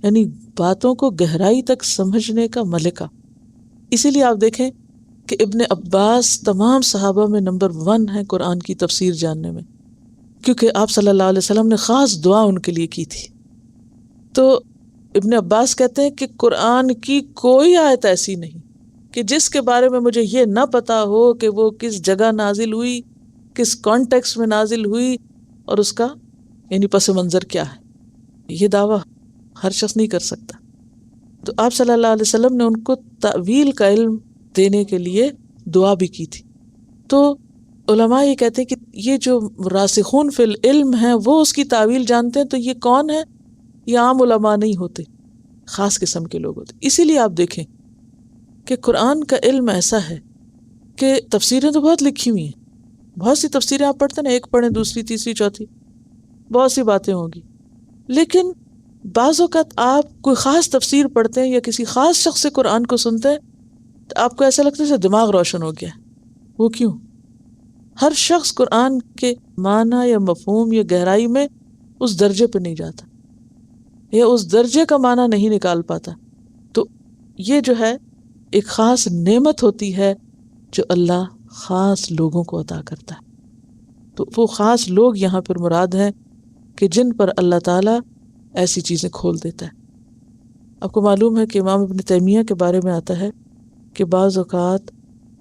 یعنی باتوں کو گہرائی تک سمجھنے کا ملکہ. اسی لیے آپ دیکھیں کہ ابن عباس تمام صحابہ میں نمبر 1 ہے قرآن کی تفسیر جاننے میں، کیونکہ آپ صلی اللہ علیہ وسلم نے خاص دعا ان کے لیے کی تھی. تو ابن عباس کہتے ہیں کہ قرآن کی کوئی آیت ایسی نہیں کہ جس کے بارے میں مجھے یہ نہ پتا ہو کہ وہ کس جگہ نازل ہوئی، کس کانٹیکسٹ میں نازل ہوئی، اور اس کا یعنی پس منظر کیا ہے. یہ دعویٰ ہر شخص نہیں کر سکتا. تو آپ صلی اللہ علیہ وسلم نے ان کو تعویل کا علم دینے کے لیے دعا بھی کی تھی. تو علماء یہ کہتے ہیں کہ یہ جو راسخون فی العلم ہیں وہ اس کی تعویل جانتے ہیں. تو یہ کون ہے؟ یہ عام علماء نہیں ہوتے، خاص قسم کے لوگ ہوتے. اسی لیے آپ دیکھیں کہ قرآن کا علم ایسا ہے کہ تفسیریں تو بہت لکھی ہوئی ہیں، بہت سی تفسیریں آپ پڑھتے ہیں، ایک پڑھیں دوسری تیسری چوتھی، بہت سی باتیں ہوں گی. لیکن بعض اوقات آپ کوئی خاص تفسیر پڑھتے ہیں یا کسی خاص شخص سے قرآن کو سنتے ہیں تو آپ کو ایسا لگتا ہے جیسے دماغ روشن ہو گیا. وہ کیوں؟ ہر شخص قرآن کے معنی یا مفہوم یا گہرائی میں اس درجے پہ نہیں جاتا یا اس درجے کا معنی نہیں نکال پاتا. تو یہ جو ہے ایک خاص نعمت ہوتی ہے جو اللہ خاص لوگوں کو عطا کرتا ہے. تو وہ خاص لوگ یہاں پر مراد ہیں کہ جن پر اللہ تعالیٰ ایسی چیزیں کھول دیتا ہے. آپ کو معلوم ہے کہ امام ابن تیمیہ کے بارے میں آتا ہے کہ بعض اوقات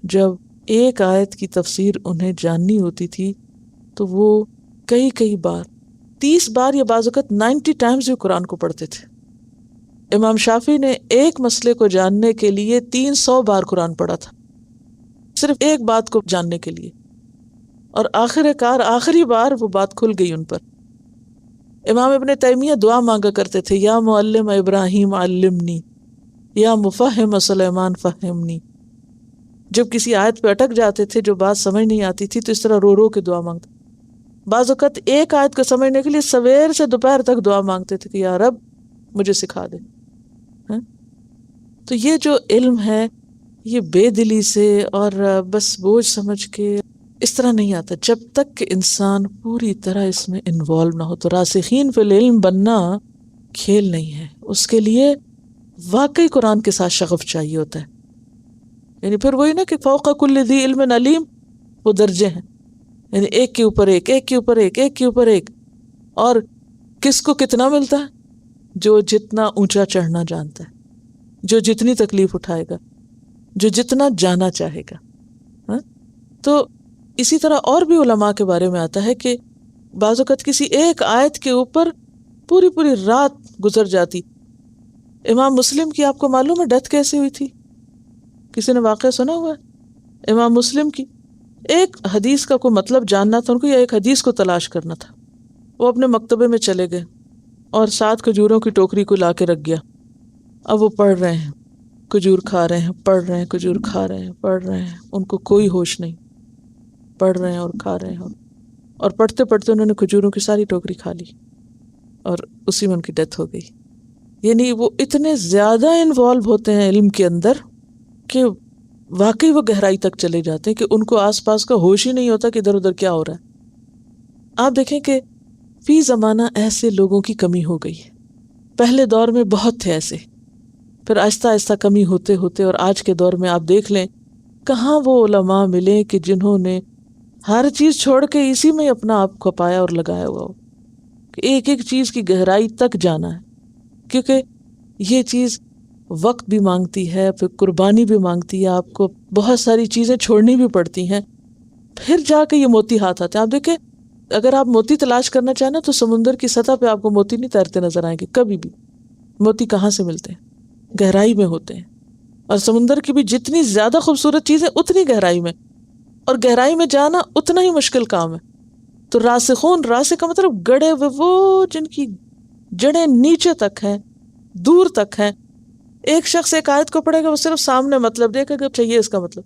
جب ایک آیت کی تفسیر انہیں جاننی ہوتی تھی تو وہ کئی بار 30 بار یا بعض اوقات 90 ٹائمز بھی قرآن کو پڑھتے تھے. امام شافعی نے ایک مسئلے کو جاننے کے لیے 300 بار قرآن پڑھا تھا، صرف ایک بات کو جاننے کے لیے، اور آخری بار وہ بات کھل گئی ان پر. امام ابن تیمیہ دعا مانگا کرتے تھے، یا معلم ابراہیم علمنی، یا مفہم سلیمان فہمنی. جب کسی آیت پہ اٹک جاتے تھے، جو بات سمجھ نہیں آتی تھی، تو اس طرح رو کے دعا مانگتے. بعض اوقات ایک آیت کو سمجھنے کے لیے سویر سے دوپہر تک دعا مانگتے تھے کہ یا رب مجھے سکھا دے. تو یہ جو علم ہے یہ بے دلی سے اور بس بوجھ سمجھ کے اس طرح نہیں آتا جب تک کہ انسان پوری طرح اس میں انوالو نہ ہو. تو راسخین فی العلم بننا کھیل نہیں ہے، اس کے لیے واقعی قرآن کے ساتھ شغف چاہیے ہوتا ہے. یعنی پھر وہی نا کہ فوق کل ذی علم علیم، وہ درجے ہیں، یعنی ایک کے اوپر ایک، ایک کے اوپر ایک، ایک کے اوپر ایک. اور کس کو کتنا ملتا ہے؟ جو جتنا اونچا چڑھنا جانتا ہے، جو جتنی تکلیف اٹھائے گا، جو جتنا جانا چاہے گا. تو اسی طرح اور بھی علماء کے بارے میں آتا ہے کہ بعض اوقات کسی ایک آیت کے اوپر پوری رات گزر جاتی. امام مسلم کی آپ کو معلوم ہے ڈیتھ کیسے ہوئی تھی؟ کسی نے واقعہ سنا ہوا ہے؟ امام مسلم کی ایک حدیث کا کوئی مطلب جاننا تھا ان کو، یا ایک حدیث کو تلاش کرنا تھا. وہ اپنے مکتبے میں چلے گئے اور 7 کھجوروں کی ٹوکری کو لا کے رکھ گیا. اب وہ پڑھ رہے ہیں، کھجور کھا رہے ہیں، پڑھ رہے ہیں، کھجور کھا رہے ہیں، پڑھ رہے ہیں، ان کو کوئی ہوش نہیں، پڑھ رہے ہیں اور کھا رہے ہیں. اور پڑھتے پڑھتے انہوں نے کھجوروں کی ساری ٹوکری کھا لی اور اسی میں ان کی ڈیتھ ہو گئی. یعنی وہ اتنے زیادہ انوالو ہوتے ہیں علم کے اندر کہ واقعی وہ گہرائی تک چلے جاتے ہیں کہ ان کو آس پاس کا ہوش ہی نہیں ہوتا کہ ادھر ادھر کیا ہو رہا ہے. آپ دیکھیں کہ فی زمانہ ایسے لوگوں کی کمی ہو گئی ہے. پہلے دور میں بہت تھے ایسے، پھر آہستہ آہستہ کمی ہوتے ہوتے اور آج کے دور میں آپ دیکھ لیں کہاں وہ علماء ملے کہ جنہوں نے ہر چیز چھوڑ کے اسی میں اپنا آپ کو پایا اور لگایا ہوا ہو کہ ایک ایک چیز کی گہرائی تک جانا ہے. کیونکہ یہ چیز وقت بھی مانگتی ہے، پھر قربانی بھی مانگتی ہے، آپ کو بہت ساری چیزیں چھوڑنی بھی پڑتی ہیں، پھر جا کے یہ موتی ہاتھ آتے ہیں۔ آپ دیکھیں اگر آپ موتی تلاش کرنا چاہیں نا تو سمندر کی سطح پہ آپ کو موتی نہیں تیرتے نظر آئیں گے کبھی بھی۔ موتی کہاں سے ملتے ہیں؟ گہرائی میں ہوتے ہیں، اور سمندر کی بھی جتنی زیادہ خوبصورت چیزیں اتنی گہرائی میں، اور گہرائی میں جانا اتنا ہی مشکل کام ہے۔ تو راسخون، راسخ کا مطلب گڑے ہوئے، وہ جن کی جڑیں نیچے تک ہیں، دور تک ہیں۔ ایک شخص ایک آیت کو پڑھے گا، وہ صرف سامنے مطلب دیکھے گا، چاہیے اس کا مطلب۔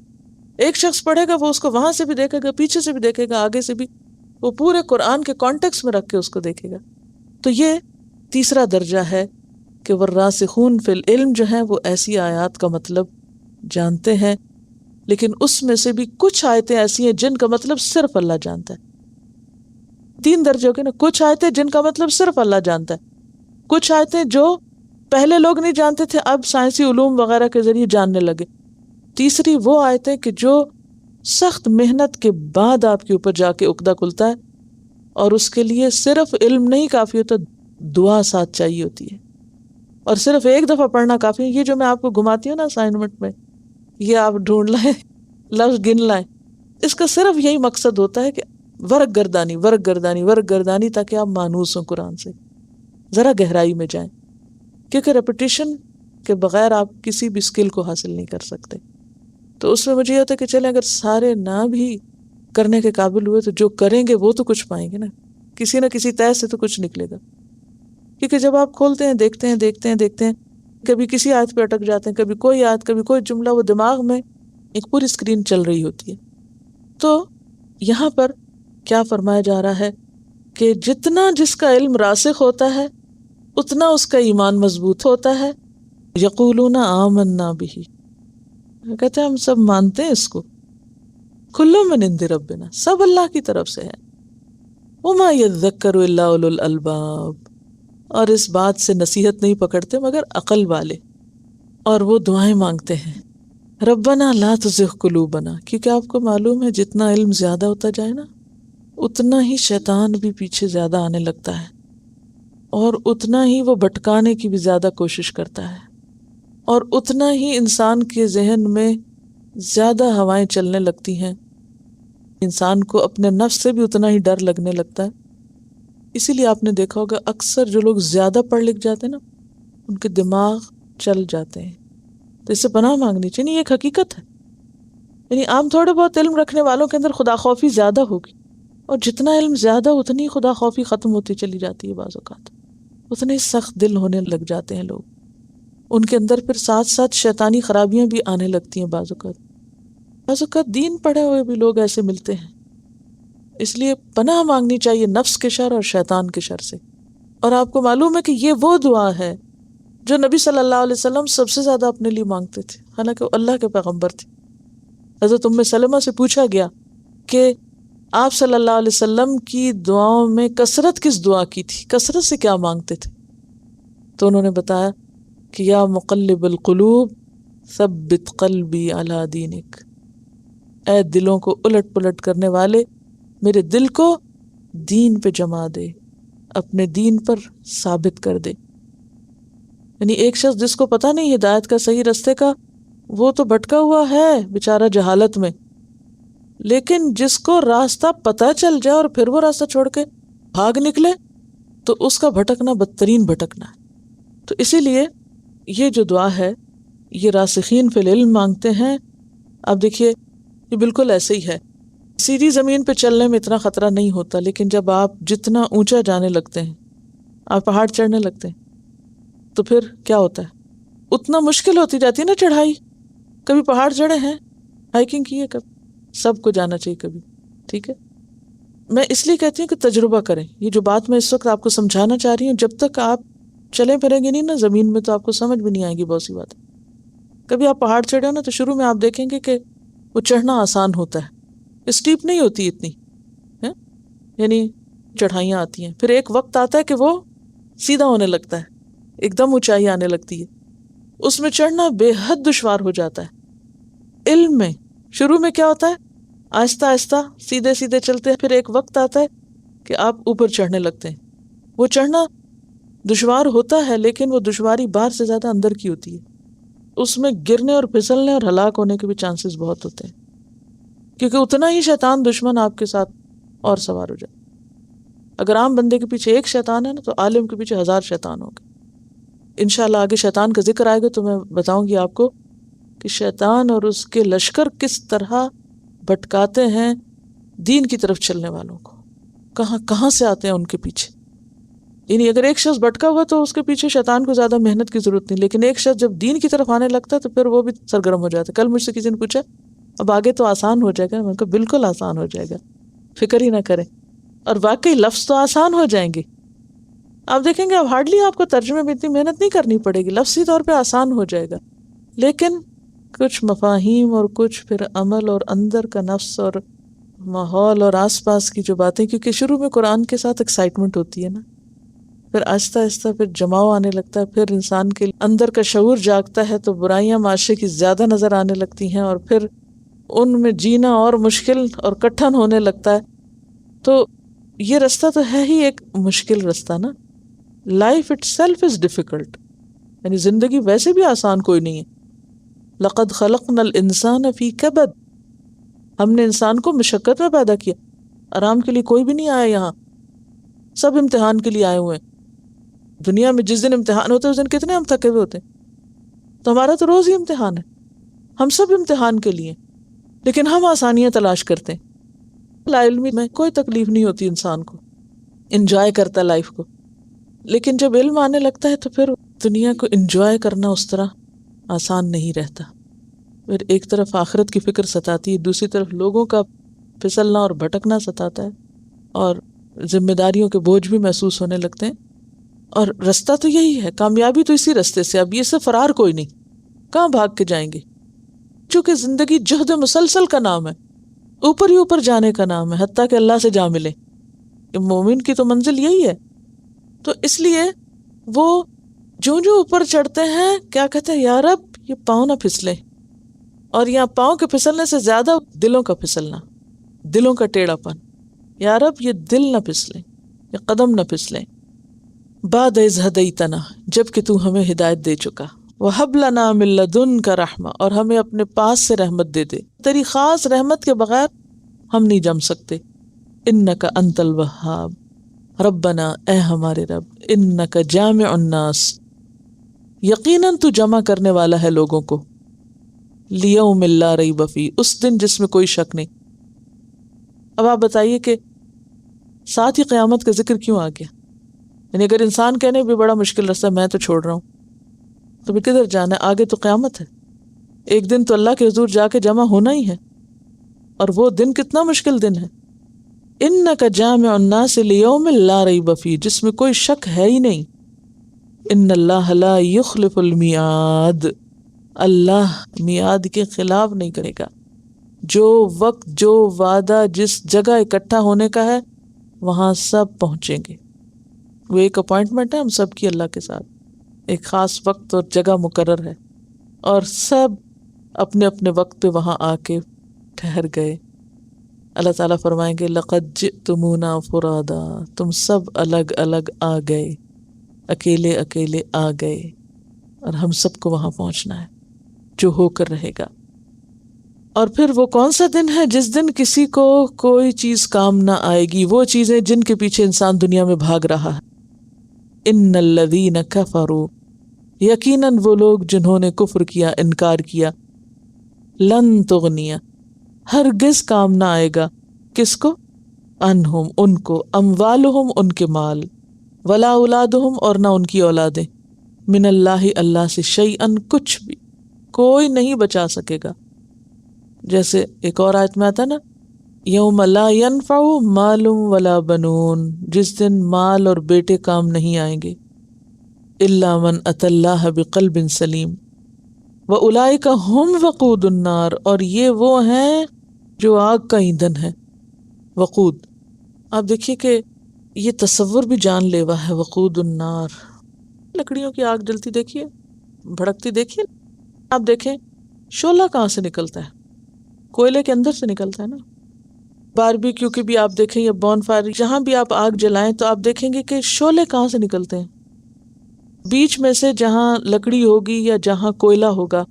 ایک شخص پڑھے گا، وہ اس کو وہاں سے بھی دیکھے گا، پیچھے سے بھی دیکھے گا، آگے سے بھی، وہ پورے قرآن کے کانٹیکس میں رکھ کے اس کو دیکھے گا۔ تو یہ تیسرا درجہ ہے کہ والراسخون فی العلم جو ہیں وہ ایسی آیات کا مطلب جانتے ہیں، لیکن اس میں سے بھی کچھ آیتیں ایسی ہیں جن کا مطلب صرف اللہ جانتا ہے۔ تین درجے ہو گئے نا، کچھ آیتیں جن کا مطلب صرف اللہ جانتا ہے، کچھ آیتیں جو پہلے لوگ نہیں جانتے تھے اب سائنسی علوم وغیرہ کے ذریعے جاننے لگے، تیسری وہ آیتیں کہ جو سخت محنت کے بعد آپ کے اوپر جا کے عقدہ کھلتا ہے، اور اس کے لیے صرف علم نہیں کافی ہوتا، دعا ساتھ چاہیے ہوتی ہے، اور صرف ایک دفعہ پڑھنا کافی ہے۔ یہ جو میں آپ کو گھماتی ہوں نا اسائنمنٹ میں، یہ آپ ڈھونڈ لائیں، لفظ گن لائیں، اس کا صرف یہی مقصد ہوتا ہے کہ ورق گردانی ورق گردانی ورق گردانی، تاکہ آپ مانوس ہوں قرآن سے، ذرا گہرائی میں جائیں، کیونکہ ریپیٹیشن کے بغیر آپ کسی بھی اسکل کو حاصل نہیں کر سکتے۔ تو اس میں مجھے یہ ہوتا ہے کہ چلیں اگر سارے نہ بھی کرنے کے قابل ہوئے تو جو کریں گے وہ تو کچھ پائیں گے نا، کسی نہ کسی طے سے تو کچھ نکلے گا۔ کیونکہ جب آپ کھولتے ہیں، دیکھتے ہیں دیکھتے ہیں دیکھتے ہیں، کبھی کسی آیت پہ اٹک جاتے ہیں، کبھی کوئی آیت، کبھی کوئی جملہ، وہ دماغ میں ایک پوری اسکرین چل رہی ہوتی ہے۔ تو یہاں پر کیا فرمایا جا رہا ہے کہ جتنا جس کا علم راسخ ہوتا ہے اتنا اس کا ایمان مضبوط ہوتا ہے۔ یقولون آمنا بہ، کہتے ہیں ہم سب مانتے ہیں اس کو، کل من عند ربنا، سب اللہ کی طرف سے ہے، وما یذکر الا اولو الالباب، اور اس بات سے نصیحت نہیں پکڑتے مگر عقل والے، اور وہ دعائیں مانگتے ہیں ربنا لا تزغ قلوبنا، کیونکہ آپ کو معلوم ہے جتنا علم زیادہ ہوتا جائے نا اتنا ہی شیطان بھی پیچھے زیادہ آنے لگتا ہے، اور اتنا ہی وہ بھٹکانے کی بھی زیادہ کوشش کرتا ہے، اور اتنا ہی انسان کے ذہن میں زیادہ ہوائیں چلنے لگتی ہیں، انسان کو اپنے نفس سے بھی اتنا ہی ڈر لگنے لگتا ہے۔ اسی لیے آپ نے دیکھا ہوگا اکثر جو لوگ زیادہ پڑھ لکھ جاتے ہیں نا ان کے دماغ چل جاتے ہیں، تو اس سے پناہ مانگنی چاہیے، یہ ایک حقیقت ہے۔ یعنی عام تھوڑے بہت علم رکھنے والوں کے اندر خدا خوفی زیادہ ہوگی، اور جتنا علم زیادہ اتنی خدا خوفی ختم ہوتی چلی جاتی ہے، بعض اوقات اتنے سخت دل ہونے لگ جاتے ہیں لوگ، ان کے اندر پھر ساتھ ساتھ شیطانی خرابیاں بھی آنے لگتی ہیں۔ بعض اوقات دین پڑھے ہوئے بھی لوگ ایسے ملتے ہیں، اس لیے پناہ مانگنی چاہیے نفس کے شر اور شیطان کے شر سے۔ اور آپ کو معلوم ہے کہ یہ وہ دعا ہے جو نبی صلی اللہ علیہ وسلم سب سے زیادہ اپنے لیے مانگتے تھے، حالانکہ وہ اللہ کے پیغمبر تھے۔ حضرت ام سلمہ سے پوچھا گیا کہ آپ صلی اللہ علیہ وسلم کی دعاؤں میں کثرت کس دعا کی تھی، کثرت سے کیا مانگتے تھے؟ تو انہوں نے بتایا کہ یا مقلب القلوب ثبت قلبی علی دینک، اے دلوں کو الٹ پلٹ کرنے والے میرے دل کو دین پہ جما دے، اپنے دین پر ثابت کر دے۔ یعنی ایک شخص جس کو پتہ نہیں ہدایت کا صحیح رستے کا، وہ تو بھٹکا ہوا ہے بیچارہ جہالت میں، لیکن جس کو راستہ پتہ چل جائے اور پھر وہ راستہ چھوڑ کے بھاگ نکلے تو اس کا بھٹکنا بدترین بھٹکنا ہے۔ تو اسی لیے یہ جو دعا ہے یہ راسخین فی العلم مانگتے ہیں۔ اب دیکھیے یہ بالکل ایسے ہی ہے، سیدھی زمین پہ چلنے میں اتنا خطرہ نہیں ہوتا، لیکن جب آپ جتنا اونچا جانے لگتے ہیں، آپ پہاڑ چڑھنے لگتے ہیں، تو پھر کیا ہوتا ہے، اتنا مشکل ہوتی جاتی ہے نا چڑھائی۔ کبھی پہاڑ چڑھے ہیں، ہائکنگ کی ہے کبھی؟ سب کو جانا چاہیے کبھی، ٹھیک ہے؟ میں اس لیے کہتی ہوں کہ تجربہ کریں۔ یہ جو بات میں اس وقت آپ کو سمجھانا چاہ رہی ہوں، جب تک آپ چلیں پھریں گے نہیں نا زمین میں تو آپ کو سمجھ بھی نہیں آئے گی بہت سی باتیں۔ کبھی آپ پہاڑ چڑھے ہو نا تو شروع میں آپ دیکھیں گے کہ وہ چڑھنا آسان ہوتا ہے، اسٹیپ نہیں ہوتی اتنی، یعنی چڑھائیاں آتی ہیں، پھر ایک وقت آتا ہے کہ وہ سیدھا ہونے لگتا ہے، ایک دم اونچائی آنے لگتی ہے، اس میں چڑھنا بے حد دشوار ہو جاتا ہے۔ علم میں شروع میں کیا ہوتا ہے، آہستہ آہستہ سیدھے سیدھے چلتے ہیں، پھر ایک وقت آتا ہے کہ آپ اوپر چڑھنے لگتے ہیں۔ وہ چڑھنا دشوار ہوتا ہے لیکن وہ دشواری باہر سے زیادہ اندر کی ہوتی ہے، اس میں گرنے اور پھسلنے اور ہلاک ہونے کے بھی چانسز بہت ہوتے ہیں، کیونکہ اتنا ہی شیطان دشمن آپ کے ساتھ اور سوار ہو جائے۔ اگر عام بندے کے پیچھے ایک شیطان ہے نا، تو عالم کے پیچھے 1000 شیطان ہوں گے۔ انشاءاللہ آگے شیطان کا ذکر آئے گا تو میں بتاؤں گی آپ کو کہ شیطان اور اس کے لشکر کس طرح بھٹکاتے ہیں دین کی طرف چلنے والوں کو، کہاں کہاں سے آتے ہیں ان کے پیچھے۔ یعنی اگر ایک شخص بھٹکا ہوا تو اس کے پیچھے شیطان کو زیادہ محنت کی ضرورت نہیں، لیکن ایک شخص جب دین کی طرف آنے لگتا ہے تو پھر وہ بھی سرگرم ہو جاتا ہے۔ کل مجھ سے کسی نے پوچھا اب آگے تو آسان ہو جائے گا، میں نے کہا بالکل آسان ہو جائے گا، فکر ہی نہ کریں۔ اور واقعی لفظ تو آسان ہو جائیں گے، آپ دیکھیں گے اب ہارڈلی آپ کو ترجمے میں اتنی محنت نہیں کرنی پڑے گی، لفظی طور پہ آسان ہو جائے گا، لیکن کچھ مفاہیم اور کچھ پھر عمل اور اندر کا نفس اور ماحول اور آس پاس کی جو باتیں، کیونکہ شروع میں قرآن کے ساتھ ایکسائٹمنٹ ہوتی ہے نا، پھر آہستہ آہستہ پھر جماؤ آنے لگتا ہے، پھر انسان کے اندر کا شعور جاگتا ہے تو برائیاں معاشرے کی زیادہ نظر آنے لگتی ہیں، اور پھر ان میں جینا اور مشکل اور کٹھن ہونے لگتا ہے۔ تو یہ رستہ تو ہے ہی ایک مشکل رستہ نا، life it self is difficult, یعنی زندگی ویسے بھی آسان کوئی نہیں ہے۔ لقد خلقنا الانسان فی کبد، ہم نے انسان کو مشقت میں پیدا کیا، آرام کے لیے کوئی بھی نہیں آیا یہاں، سب امتحان کے لیے آئے ہوئے ہیں۔ دنیا میں جس دن امتحان ہوتے ہیں اس دن کتنے ہم تھکے ہوئے ہوتے ہیں، تو ہمارا تو روز ہی امتحان ہے، ہم سب امتحان کے لیے، لیکن ہم آسانیاں تلاش کرتے ہیں۔ لا علمی میں کوئی تکلیف نہیں ہوتی انسان کو، انجوائے کرتا ہے لائف کو، لیکن جب علم آنے لگتا ہے تو پھر دنیا کو انجوائے کرنا اس طرح آسان نہیں رہتا۔ پھر ایک طرف آخرت کی فکر ستاتی ہے، دوسری طرف لوگوں کا پھسلنا اور بھٹکنا ستاتا ہے، اور ذمہ داریوں کے بوجھ بھی محسوس ہونے لگتے ہیں۔ اور رستہ تو یہی ہے، کامیابی تو اسی رستے سے، اب یہ سے فرار کوئی نہیں، کہاں بھاگ کے جائیں گے؟ چونکہ زندگی جہد مسلسل کا نام ہے، اوپر ہی اوپر جانے کا نام ہے، حتیٰ کہ اللہ سے جا ملے۔ مومن کی تو منزل یہی ہے، تو اس لیے وہ جو اوپر چڑھتے ہیں کیا کہتے ہیں، یا رب یہ پاؤں نہ پھسلے، اور یہاں پاؤں کے پھسلنے سے زیادہ دلوں کا پھسلنا، دلوں کا ٹیڑھا پن، یا رب یہ دل نہ پھسلے، یہ قدم نہ پھسلے۔ بعد اذ ہدیتنا، جب کہ تو ہمیں ہدایت دے چکا، وہب لنا من لدنک رحمہ، اور ہمیں اپنے پاس سے رحمت دے دے، تیری خاص رحمت کے بغیر ہم نہیں جم سکتے۔ انک انت الوہاب، ربنا اے ہمارے رب، انک جامع الناس، یقیناً تو جمع کرنے والا ہے لوگوں کو، لیوم لا ریب فیہ، اس دن جس میں کوئی شک نہیں۔ اب آپ بتائیے کہ ساتھ ہی قیامت کا ذکر کیوں آ گیا؟ یعنی اگر انسان کہنے بھی بڑا مشکل رستہ میں تو چھوڑ رہا ہوں، تو پھر کدھر جانا ہے؟ آگے تو قیامت ہے، ایک دن تو اللہ کے حضور جا کے جمع ہونا ہی ہے، اور وہ دن کتنا مشکل دن ہے۔ انک جامع الناس لیوم لا ریب فیہ، جس میں کوئی شک ہے ہی نہیں۔ ان اللہ لا یخلف المیعاد، اللہ میعاد کے خلاف نہیں کرے گا، جو وقت جو وعدہ جس جگہ اکٹھا ہونے کا ہے وہاں سب پہنچیں گے۔ وہ ایک اپوائنٹمنٹ ہے ہم سب کی اللہ کے ساتھ، ایک خاص وقت اور جگہ مقرر ہے، اور سب اپنے اپنے وقت پہ وہاں آ کے ٹھہر گئے۔ اللہ تعالیٰ فرمائیں گے لقد جئتمونا فرادا، تم سب الگ الگ آ گئے، اکیلے اکیلے آ گئے، اور ہم سب کو وہاں پہنچنا ہے جو ہو کر رہے گا۔ اور پھر وہ کون سا دن ہے جس دن کسی کو کوئی چیز کام نہ آئے گی، وہ چیزیں جن کے پیچھے انسان دنیا میں بھاگ رہا ہے۔ ان الذین کفروا، یقیناً وہ لوگ جنہوں نے کفر کیا، انکار کیا، لن تغنیہ، ہرگز کام نہ آئے گا، کس کو؟ انہم، ان کو، اموالہم، ان کے مال، ولا اولادہم، اور نہ ان کی اولادیں، من اللہ، اللہ سے، شیئن، کچھ بھی، کوئی نہیں بچا سکے گا۔ جیسے ایک اور آیت میں آتا نا، یوم لا ینفع مال ولا بنون، جس دن مال اور بیٹے کام نہیں آئیں گے، الا من اتی اللہ بقلب سلیم، واولئک ہم وقود النار، اور یہ وہ ہیں جو آگ کا ایندھن ہے۔ وقود، آپ دیکھیے کہ یہ تصور بھی جان لیوا ہے، وقود النار، لکڑیوں کی آگ جلتی دیکھیے، بھڑکتی دیکھیے، آپ دیکھیں شعلہ کہاں سے نکلتا ہے؟ کوئلے کے اندر سے نکلتا ہے نا۔ باربیکیو کی بھی آپ دیکھیں یا بون فائر، جہاں بھی آپ آگ جلائیں تو آپ دیکھیں گے کہ شعلے کہاں سے نکلتے ہیں، بیچ میں سے جہاں لکڑی ہوگی یا جہاں کوئلہ ہوگا،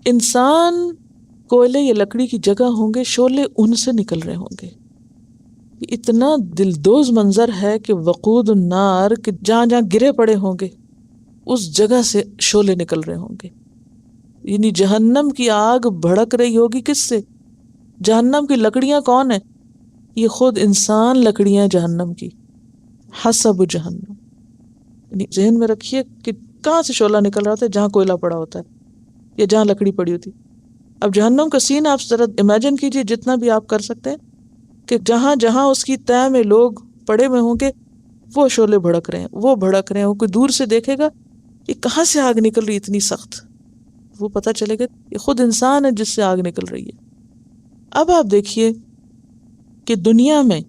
انسان کوئلے یا لکڑی کی جگہ ہوں گے، شعلے ان سے نکل رہے ہوں گے۔ اتنا دلدوز منظر ہے کہ وقود النار، کہ جہاں جہاں گرے پڑے ہوں گے اس جگہ سے شعلے نکل رہے ہوں گے۔ یعنی جہنم کی آگ بھڑک رہی ہوگی کس سے؟ جہنم کی لکڑیاں کون ہیں؟ یہ خود انسان لکڑیاں جہنم کی، حسب جہنم۔ یعنی ذہن میں رکھیے کہ کہاں سے شعلہ نکل رہا تھا؟ جہاں کوئلہ پڑا ہوتا ہے یا جہاں لکڑی پڑی ہوتی۔ اب جہنم کا سین آپ ذرا امیجن کیجئے، جتنا بھی آپ کر سکتے ہیں، کہ جہاں جہاں اس کی تہہ میں لوگ پڑے ہوئے ہوں گے وہ شعلے بھڑک رہے ہیں، وہ بھڑک رہے ہیں۔ وہ کوئی دور سے دیکھے گا یہ کہاں سے آگ نکل رہی اتنی سخت، وہ پتہ چلے گا یہ خود انسان ہے جس سے آگ نکل رہی ہے۔ اب آپ دیکھیے کہ دنیا میں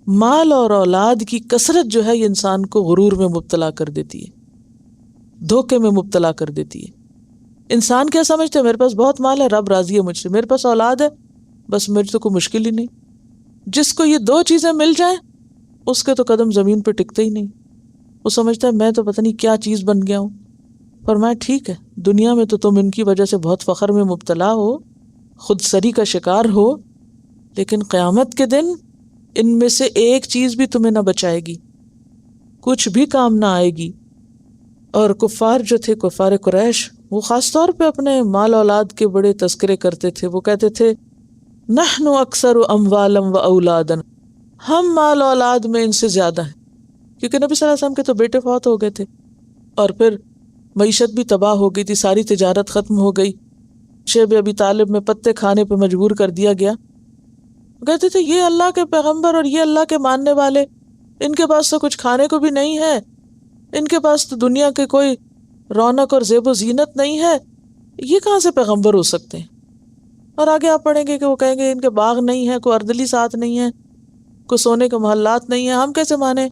مال اور اولاد کی کثرت جو ہے یہ انسان کو غرور میں مبتلا کر دیتی ہے، دھوکے میں مبتلا کر دیتی ہے۔ انسان کیا سمجھتے ہیں؟ میرے پاس بہت مال ہے، رب راضی ہے مجھ سے، میرے پاس اولاد ہے، بس میری تو کوئی مشکل ہی نہیں۔ جس کو یہ دو چیزیں مل جائیں اس کے تو قدم زمین پہ ٹکتے ہی نہیں۔ وہ سمجھتا ہے میں تو پتہ نہیں کیا چیز بن گیا ہوں۔ فرمایا ٹھیک ہے، دنیا میں تو تم ان کی وجہ سے بہت فخر میں مبتلا ہو، خود سری کا شکار ہو، لیکن قیامت کے دن ان میں سے ایک چیز بھی تمہیں نہ بچائے گی، کچھ بھی کام نہ آئے گی۔ اور کفار جو تھے، کفار قریش، وہ خاص طور پہ اپنے مال اولاد کے بڑے تذکرے کرتے تھے۔ وہ کہتے تھے نحن اکثر اموالا و اولادا، ہم مال اولاد میں ان سے زیادہ ہیں، کیونکہ نبی صلی اللہ علیہ وسلم کے تو بیٹے فوت ہو گئے تھے، اور پھر معیشت بھی تباہ ہو گئی تھی، ساری تجارت ختم ہو گئی، شیب ابی طالب میں پتے کھانے پہ مجبور کر دیا گیا۔ کہتے تھے یہ اللہ کے پیغمبر اور یہ اللہ کے ماننے والے، ان کے پاس تو کچھ کھانے کو بھی نہیں ہے، ان کے پاس تو دنیا کے کوئی رونق اور زیب و زینت نہیں ہے، یہ کہاں سے پیغمبر ہو سکتے ہیں؟ اور آگے آپ پڑھیں گے کہ وہ کہیں گے ان کے باغ نہیں ہے، کوئی اردلی ساتھ نہیں ہے، کوئی سونے کے محلات نہیں ہیں، ہم کیسے مانیں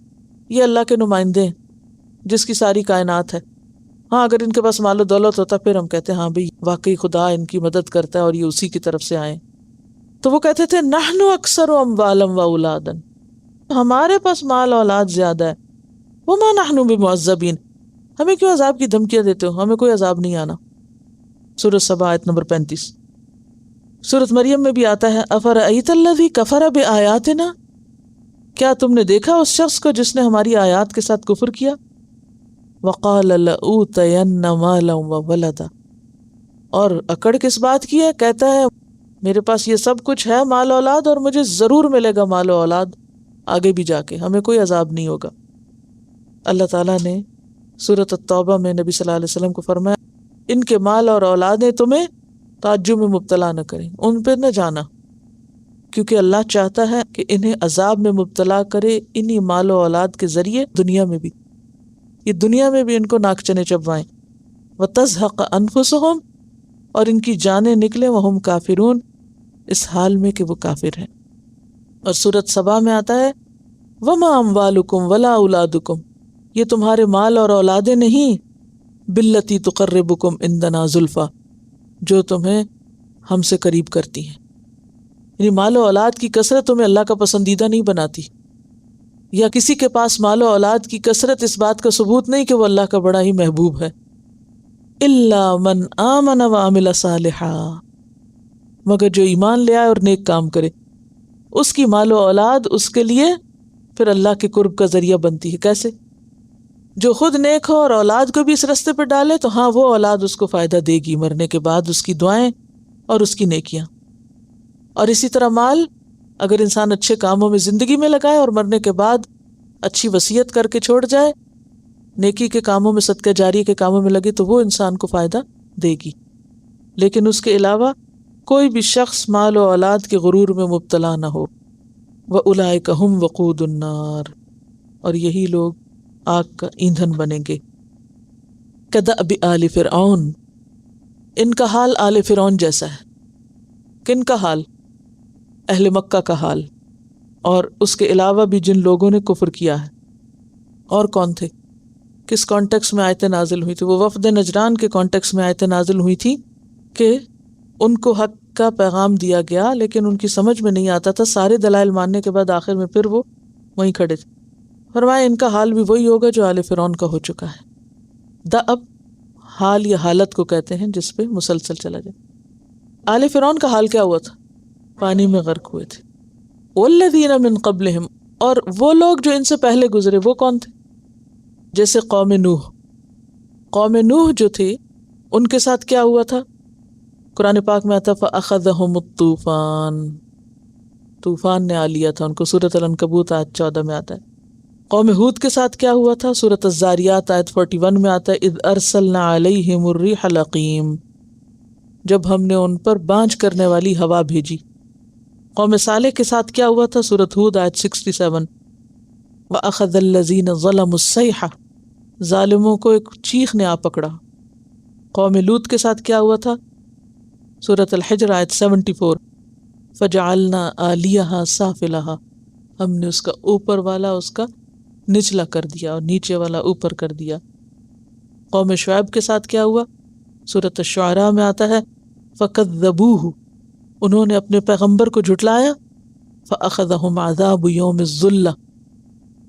یہ اللہ کے نمائندے ہیں جس کی ساری کائنات ہے۔ ہاں اگر ان کے پاس مال و دولت ہوتا پھر ہم کہتے ہیں ہاں بھئی واقعی خدا ان کی مدد کرتا ہے اور یہ اسی کی طرف سے آئے۔ تو وہ کہتے تھے نحن اکثر اموالا و اولادا، ہمارے پاس مال اولاد زیادہ ہے، وما نحن بمعذبین، ہمیں کیوں عذاب کی دھمکیاں دیتے ہو، ہمیں کوئی عذاب نہیں آنا۔ سورۃ سبا آیت نمبر 35۔ سورۃ مریم میں بھی آتا ہے افرأیت الذی کفر بآیاتنا، کیا تم نے دیکھا اس شخص کو جس نے ہماری آیات کے ساتھ کفر کیا؟ وقال لأوتین مالا وولدا، اور اکڑ کس بات کی ہے؟ کہتا ہے میرے پاس یہ سب کچھ ہے، مال اولاد، اور مجھے ضرور ملے گا مال و اولاد آگے بھی جا کے، ہمیں کوئی عذاب نہیں ہوگا۔ اللہ تعالیٰ نے سورۃ التوبہ میں نبی صلی اللہ علیہ وسلم کو فرمایا ان کے مال اور اولادیں تمہیں تعجب میں مبتلا نہ کریں، ان پہ نہ جانا، کیونکہ اللہ چاہتا ہے کہ انہیں عذاب میں مبتلا کرے انہی مال و اولاد کے ذریعے دنیا میں بھی، یہ دنیا میں بھی ان کو ناک چنے چبوائیں۔ وَتَزْهَقَ أَنفُسُهُمْ، اور ان کی جانیں نکلیں، وَهُمْ کافرون، اس حال میں کہ وہ کافر ہیں۔ اور سورۃ سبا میں آتا ہے وَمَا أَمْوَالُكُمْ وَلَا أَوْلَادُكُمْ، یہ تمہارے مال اور اولادیں نہیں، بِالَّتِي تُقَرِّبُكُمْ عِندَنَا زُلْفَىٰ، جو تمہیں ہم سے قریب کرتی ہیں۔ یعنی مال و اولاد کی کثرت تمہیں اللہ کا پسندیدہ نہیں بناتی، یا کسی کے پاس مال و اولاد کی کثرت اس بات کا ثبوت نہیں کہ وہ اللہ کا بڑا ہی محبوب ہے۔ إِلَّا مَنْ آمَنَ وَعَمِلَ صَالِحًا، مگر جو ایمان لے آئے اور نیک کام کرے، اس کی مال و اولاد اس کے لیے پھر اللہ کے قرب کا ذریعہ بنتی ہے۔ کیسے؟ جو خود نیک ہو اور اولاد کو بھی اس رستے پہ ڈالے تو ہاں وہ اولاد اس کو فائدہ دے گی، مرنے کے بعد اس کی دعائیں اور اس کی نیکیاں۔ اور اسی طرح مال اگر انسان اچھے کاموں میں زندگی میں لگائے اور مرنے کے بعد اچھی وصیت کر کے چھوڑ جائے، نیکی کے کاموں میں، صدقہ جاریہ کے کاموں میں لگے، تو وہ انسان کو فائدہ دے گی۔ لیکن اس کے علاوہ کوئی بھی شخص مال و اولاد کے غرور میں مبتلا نہ ہو۔ وَأُولَئِكَ هُمْ وَقُودُ النَّارِ، اور یہی لوگ آگ کا ایندھن بنیں گے۔ كَدَأْبِ آلِ فرعون، ان کا حال آل فرعون جیسا ہے۔ کن کا حال؟ اہل مکہ کا حال، اور اس کے علاوہ بھی جن لوگوں نے کفر کیا ہے۔ اور کون تھے؟ کس کانٹیکس میں آیتیں نازل ہوئی تھی؟ وہ وفد نجران کے کانٹیکس میں آیتیں نازل ہوئی تھی کہ ان کو حق کا پیغام دیا گیا لیکن ان کی سمجھ میں نہیں آتا تھا، سارے دلائل ماننے کے بعد آخر میں پھر وہ وہیں کھڑے تھے۔ فرمایا ان کا حال بھی وہی ہوگا جو آل فرعون کا ہو چکا ہے۔ دأب حال یا حالت کو کہتے ہیں جس پہ مسلسل چلا جائے. آل فرعون کا حال کیا ہوا تھا؟ پانی میں غرق ہوئے تھے. والذین من قبلہم، اور وہ لوگ جو ان سے پہلے گزرے وہ کون تھے؟ جیسے قوم نوح. قوم نوح جو تھی ان کے ساتھ کیا ہوا تھا؟ قرآن پاک میں آتا فأخذہم الطوفان، طوفان نے آ لیا تھا ان کو. سورۃ العنکبوت آیت 14 میں آتا ہے. قوم ہود کے ساتھ کیا ہوا تھا؟ سورۃ الذاریات آیت 41 میں آتا ہے اذ ارسلنا علیہم الریح العقیم، جب ہم نے ان پر بانجھ کرنے والی ہوا بھیجی. قوم صالح کے ساتھ کیا ہوا تھا؟ سورۃ ہود آیت 67 وَأَخَذَ الَّذِينَ ظَلَمُوا الصَّيْحَةُ، ظالموں کو ایک چیخ نے آ پکڑا. قوم لوط کے ساتھ کیا ہوا تھا؟ سورۃ الحجر آیت 74 فَجَعَلْنَا عَالِيَهَا سَافِلَهَا، ہم نے اس کا اوپر والا اس کا نچلا کر دیا اور نیچے والا اوپر کر دیا. قوم شعیب کے ساتھ کیا ہوا؟ سورۃ الشعراء میں آتا ہے فَكَذَّبُوهُ، انہوں نے اپنے پیغمبر کو جھٹلایا. فَأَخَذَهُمْ عَذَابُ يَوْمِ الظُّلَّةِ،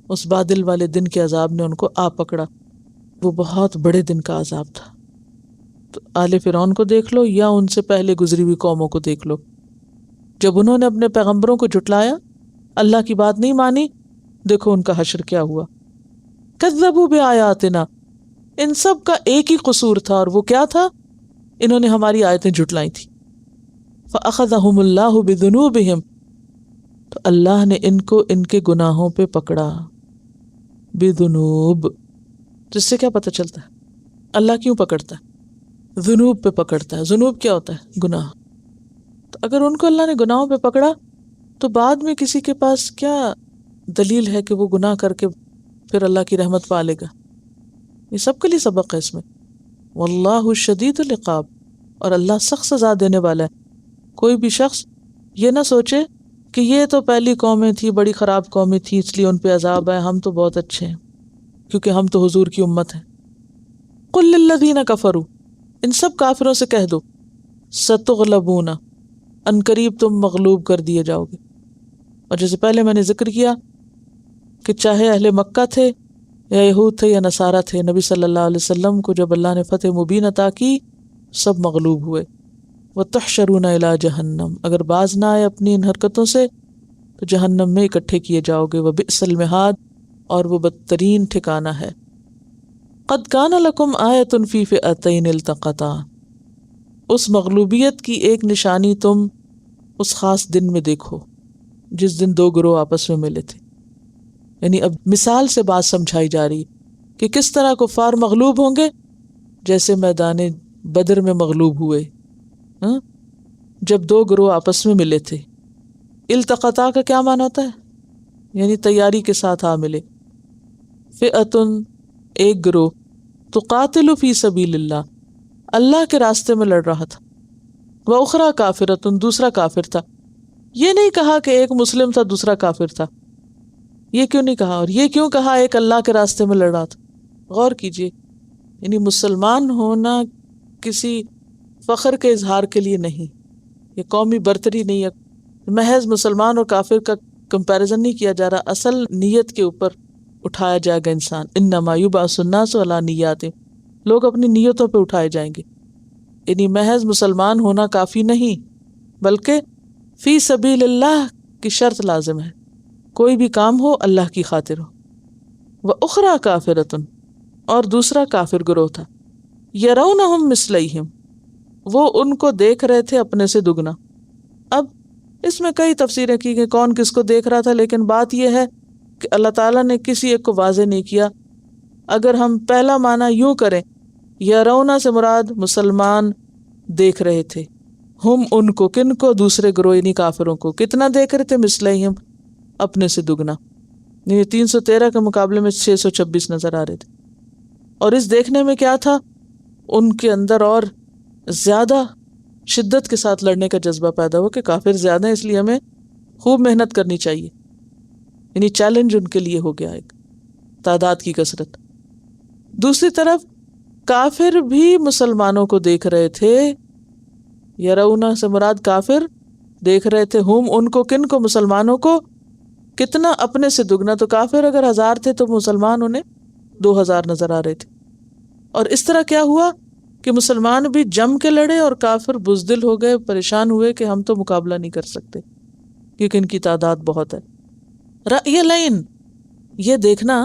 اس بادل والے دن کے عذاب نے ان کو آ پکڑا. وہ بہت بڑے دن کا عذاب تھا. تو آل فرعون کو دیکھ لو یا ان سے پہلے گزری ہوئی قوموں کو دیکھ لو، جب انہوں نے اپنے پیغمبروں کو جھٹلایا، اللہ کی بات نہیں مانی، دیکھو ان کا حشر کیا ہوا. کذبوا بآیاتنا، ان سب کا ایک ہی قصور تھا، اور وہ کیا تھا؟ انہوں نے ہماری آیتیں جھٹلائی تھی. فأخذہم اللہ بذنوبہم، تو اللہ نے ان کو ان کے گناہوں پہ پکڑا. بذنوب، جس سے کیا پتہ چلتا ہے اللہ کیوں پکڑتا ہے؟ ذنوب پہ پکڑتا ہے. ذنوب کیا ہوتا ہے؟ گناہ. تو اگر ان کو اللہ نے گناہوں پہ پکڑا تو بعد میں کسی کے پاس کیا دلیل ہے کہ وہ گناہ کر کے پھر اللہ کی رحمت پا لے گا؟ یہ سب کے لیے سبق ہے اس میں. واللہ شدید العقاب، اور اللہ سخت سزا دینے والا ہے. کوئی بھی شخص یہ نہ سوچے کہ یہ تو پہلی قومیں تھی، بڑی خراب قومیں تھی اس لیے ان پہ عذاب ہے، ہم تو بہت اچھے ہیں کیونکہ ہم تو حضور کی امت ہیں. قل للذین کفروا، ان سب کافروں سے کہہ دو ستغلبون، ان قریب تم مغلوب کر دیے جاؤ گے. اور جیسے پہلے میں نے ذکر کیا کہ چاہے اہل مکہ تھے یا یہود تھے یا نصارہ تھے، نبی صلی اللہ علیہ وسلم کو جب اللہ نے فتح مبین عطا کی سب مغلوب ہوئے. وَتُحْشَرُونَ إِلَىٰ جَهَنَّمَ، اگر باز نہ آئے اپنی ان حرکتوں سے تو جہنم میں اکٹھے کیے جاؤ گے. وَبِئْسَ الْمِہَادُ، اور وہ بدترین ٹھکانہ ہے. قَدْ كَانَ لَكُمْ آیَةٌ فِي فِئَتَيْنِ الْتَقَطَا، اس مغلوبیت کی ایک نشانی تم اس خاص دن میں دیکھو جس دن دو گروہ آپس میں ملے تھے. یعنی اب مثال سے بات سمجھائی جا رہی کہ کس طرح کفار مغلوب ہوں گے، جیسے میدان بدر میں مغلوب ہوئے جب دو گروہ آپس میں ملے تھے. التقطا کا کیا معنی ہوتا ہے؟ یعنی تیاری کے ساتھ آ ملے. فئتن، ایک گروہ، تقاتل فی سبیل اللہ، اللہ کے راستے میں لڑ رہا تھا. وأخری کافرتن، دوسرا کافر تھا. یہ نہیں کہا کہ ایک مسلم تھا دوسرا کافر تھا، یہ کیوں نہیں کہا؟ اور یہ کیوں کہا ایک اللہ کے راستے میں لڑ رہا تھا؟ غور کیجئے. یعنی مسلمان ہونا کسی فخر کے اظہار کے لیے نہیں، یہ قومی برتری نہیں ہے. محض مسلمان اور کافر کا کمپیریزن نہیں کیا جا رہا، اصل نیت کے اوپر اٹھایا جائے گا انسان. انما یبعث الناس علی نیاتہم، لوگ اپنی نیتوں پہ اٹھائے جائیں گے. یعنی محض مسلمان ہونا کافی نہیں، بلکہ فی سبیل اللہ کی شرط لازم ہے. کوئی بھی کام ہو اللہ کی خاطر ہو. وأخری کافرتن، اور دوسرا کافر گروہ تھا. یرونہم مثلیہم، وہ ان کو دیکھ رہے تھے اپنے سے دگنا. اب اس میں کئی تفسیریں کی کہ کون کس کو دیکھ رہا تھا، لیکن بات یہ ہے کہ اللہ تعالیٰ نے کسی ایک کو واضح نہیں کیا. اگر ہم پہلا معنی یوں کریں، یرونا سے مراد مسلمان دیکھ رہے تھے، ہم ان کو، کن کو؟ دوسرے گروہ یعنی کافروں کو. کتنا دیکھ رہے تھے؟ مثلیہم، اپنے سے دگنا. یہ 313 کے مقابلے میں 626 نظر آ رہے تھے. اور اس دیکھنے میں کیا تھا؟ ان کے اندر اور زیادہ شدت کے ساتھ لڑنے کا جذبہ پیدا ہو کہ کافر زیادہ ہیں اس لیے ہمیں خوب محنت کرنی چاہیے. یعنی چیلنج ان کے لیے ہو گیا ایک تعداد کی کثرت. دوسری طرف کافر بھی مسلمانوں کو دیکھ رہے تھے. یرونا سے مراد کافر دیکھ رہے تھے، ہم ان کو، کن کو؟ مسلمانوں کو. کتنا؟ اپنے سے دگنا. تو کافر اگر 1000 تھے تو مسلمان انہیں 2000 نظر آ رہے تھے. اور اس طرح کیا ہوا کہ مسلمان بھی جم کے لڑے اور کافر بزدل ہو گئے، پریشان ہوئے کہ ہم تو مقابلہ نہیں کر سکتے کیونکہ ان کی تعداد بہت ہے۔ رأی العین، یہ دیکھنا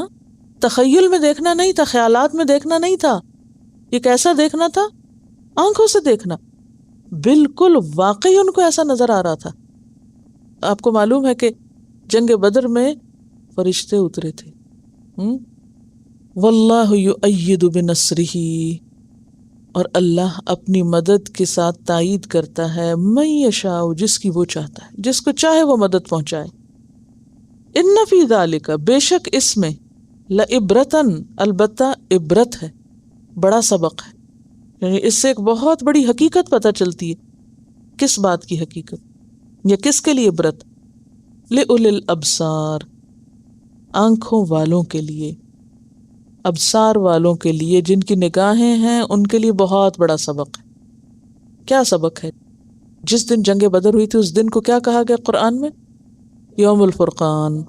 تخیل میں دیکھنا نہیں تھا، خیالات میں دیکھنا نہیں تھا، یہ کیسا دیکھنا تھا؟ آنکھوں سے دیکھنا، بالکل واقعی ان کو ایسا نظر آ رہا تھا۔ آپ کو معلوم ہے کہ جنگ بدر میں فرشتے اترے تھے، واللہ یؤید بنصرہ، اور اللہ اپنی مدد کے ساتھ تائید کرتا ہے من یشاء، جس کی وہ چاہتا ہے، جس کو چاہے وہ مدد پہنچائے۔ ان فی ذالک، بے شک اس میں، لعبرتن، البتہ عبرت ہے، بڑا سبق ہے، یعنی اس سے ایک بہت بڑی حقیقت پتہ چلتی ہے۔ کس بات کی حقیقت یا کس کے لیے عبرت؟ لأولی الابصار، آنکھوں والوں کے لیے، ابصار والوں کے لیے، جن کی نگاہیں ہیں ان کے لیے بہت بڑا سبق ہے۔ کیا سبق ہے؟ جس دن جنگ بدر ہوئی تھی اس دن کو کیا کہا گیا قرآن میں؟ یوم الفرقان،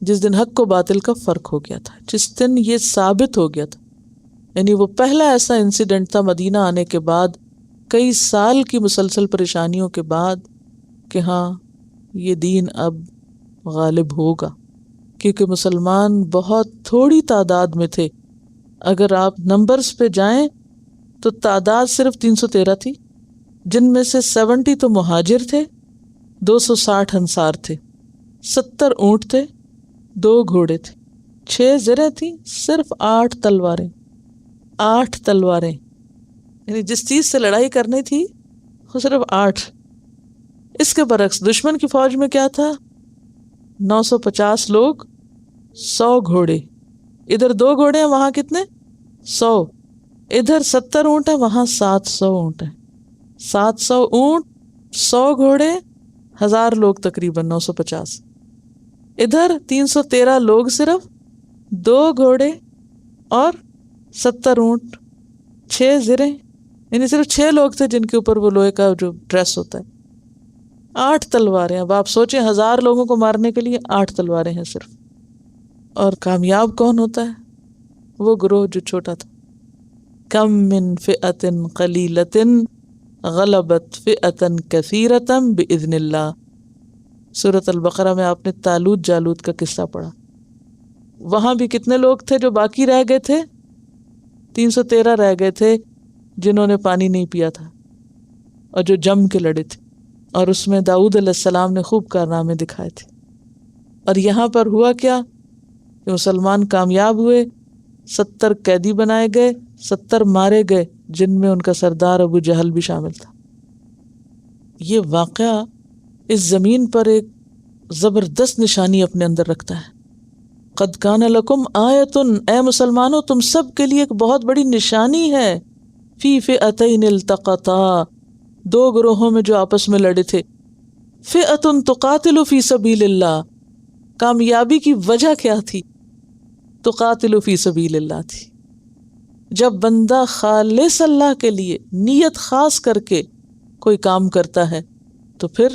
جس دن حق و باطل کا فرق ہو گیا تھا، جس دن یہ ثابت ہو گیا تھا، یعنی وہ پہلا ایسا انسیڈنٹ تھا مدینہ آنے کے بعد، کئی سال کی مسلسل پریشانیوں کے بعد، کہ ہاں یہ دین اب غالب ہوگا، کیونکہ مسلمان بہت تھوڑی تعداد میں تھے۔ اگر آپ نمبرز پہ جائیں تو تعداد صرف 313 تھی، جن میں سے 70 تو مہاجر تھے، 260 انصار تھے، 70 اونٹ تھے، 2 گھوڑے تھے، 6 زرہیں تھیں، صرف 8 تلواریں، 8 تلواریں، یعنی جس چیز سے لڑائی کرنی تھی وہ صرف 8۔ اس کے برعکس دشمن کی فوج میں کیا تھا؟ 950 لوگ، 100 گھوڑے، ادھر 2 گھوڑے ہیں وہاں کتنے؟ 100، ادھر 70 اونٹ ہیں وہاں 700 اونٹ ہیں، 700 اونٹ، 100 گھوڑے، 1000 لوگ تقریباً، 950، ادھر 313 لوگ صرف، 2 گھوڑے اور 70 اونٹ، 6 زریں، یعنی صرف 6 لوگ تھے جن کے اوپر وہ لوہے کا جو ڈریس ہوتا ہے، 8 تلواریں۔ اب آپ سوچیں 1000 لوگوں کو مارنے کے لیے 8 تلواریں ہیں صرف۔ اور کامیاب کون ہوتا ہے؟ وہ گروہ جو چھوٹا تھا۔ کم من فئۃ قلیلۃ غلبت فئۃ کثیرۃ بإذن اللہ، سورۃ البقرہ میں آپ نے طالوت جالوت کا قصہ پڑھا۔ وہاں بھی کتنے لوگ تھے جو باقی رہ گئے تھے؟ 313 رہ گئے تھے جنہوں نے پانی نہیں پیا تھا اور جو جم کے لڑے تھے، اور اس میں داؤد علیہ السلام نے خوب کارنامے دکھائے تھے۔ اور یہاں پر ہوا کیا کہ مسلمان کامیاب ہوئے، 70 قیدی بنائے گئے، 70 مارے گئے، جن میں ان کا سردار ابو جہل بھی شامل تھا۔ یہ واقعہ اس زمین پر ایک زبردست نشانی اپنے اندر رکھتا ہے۔ قد کان لکم آیۃ، اے مسلمانوں تم سب کے لیے ایک بہت بڑی نشانی ہے، فی فئتین التقطا، 2 گروہوں میں جو آپس میں لڑے تھے، فئۃ تقاتل فی سبیل اللہ، کامیابی کی وجہ کیا تھی؟ تقاتل فی سبیل اللہ تھی۔ جب بندہ خالص اللہ کے لیے نیت خاص کر کے کوئی کام کرتا ہے تو پھر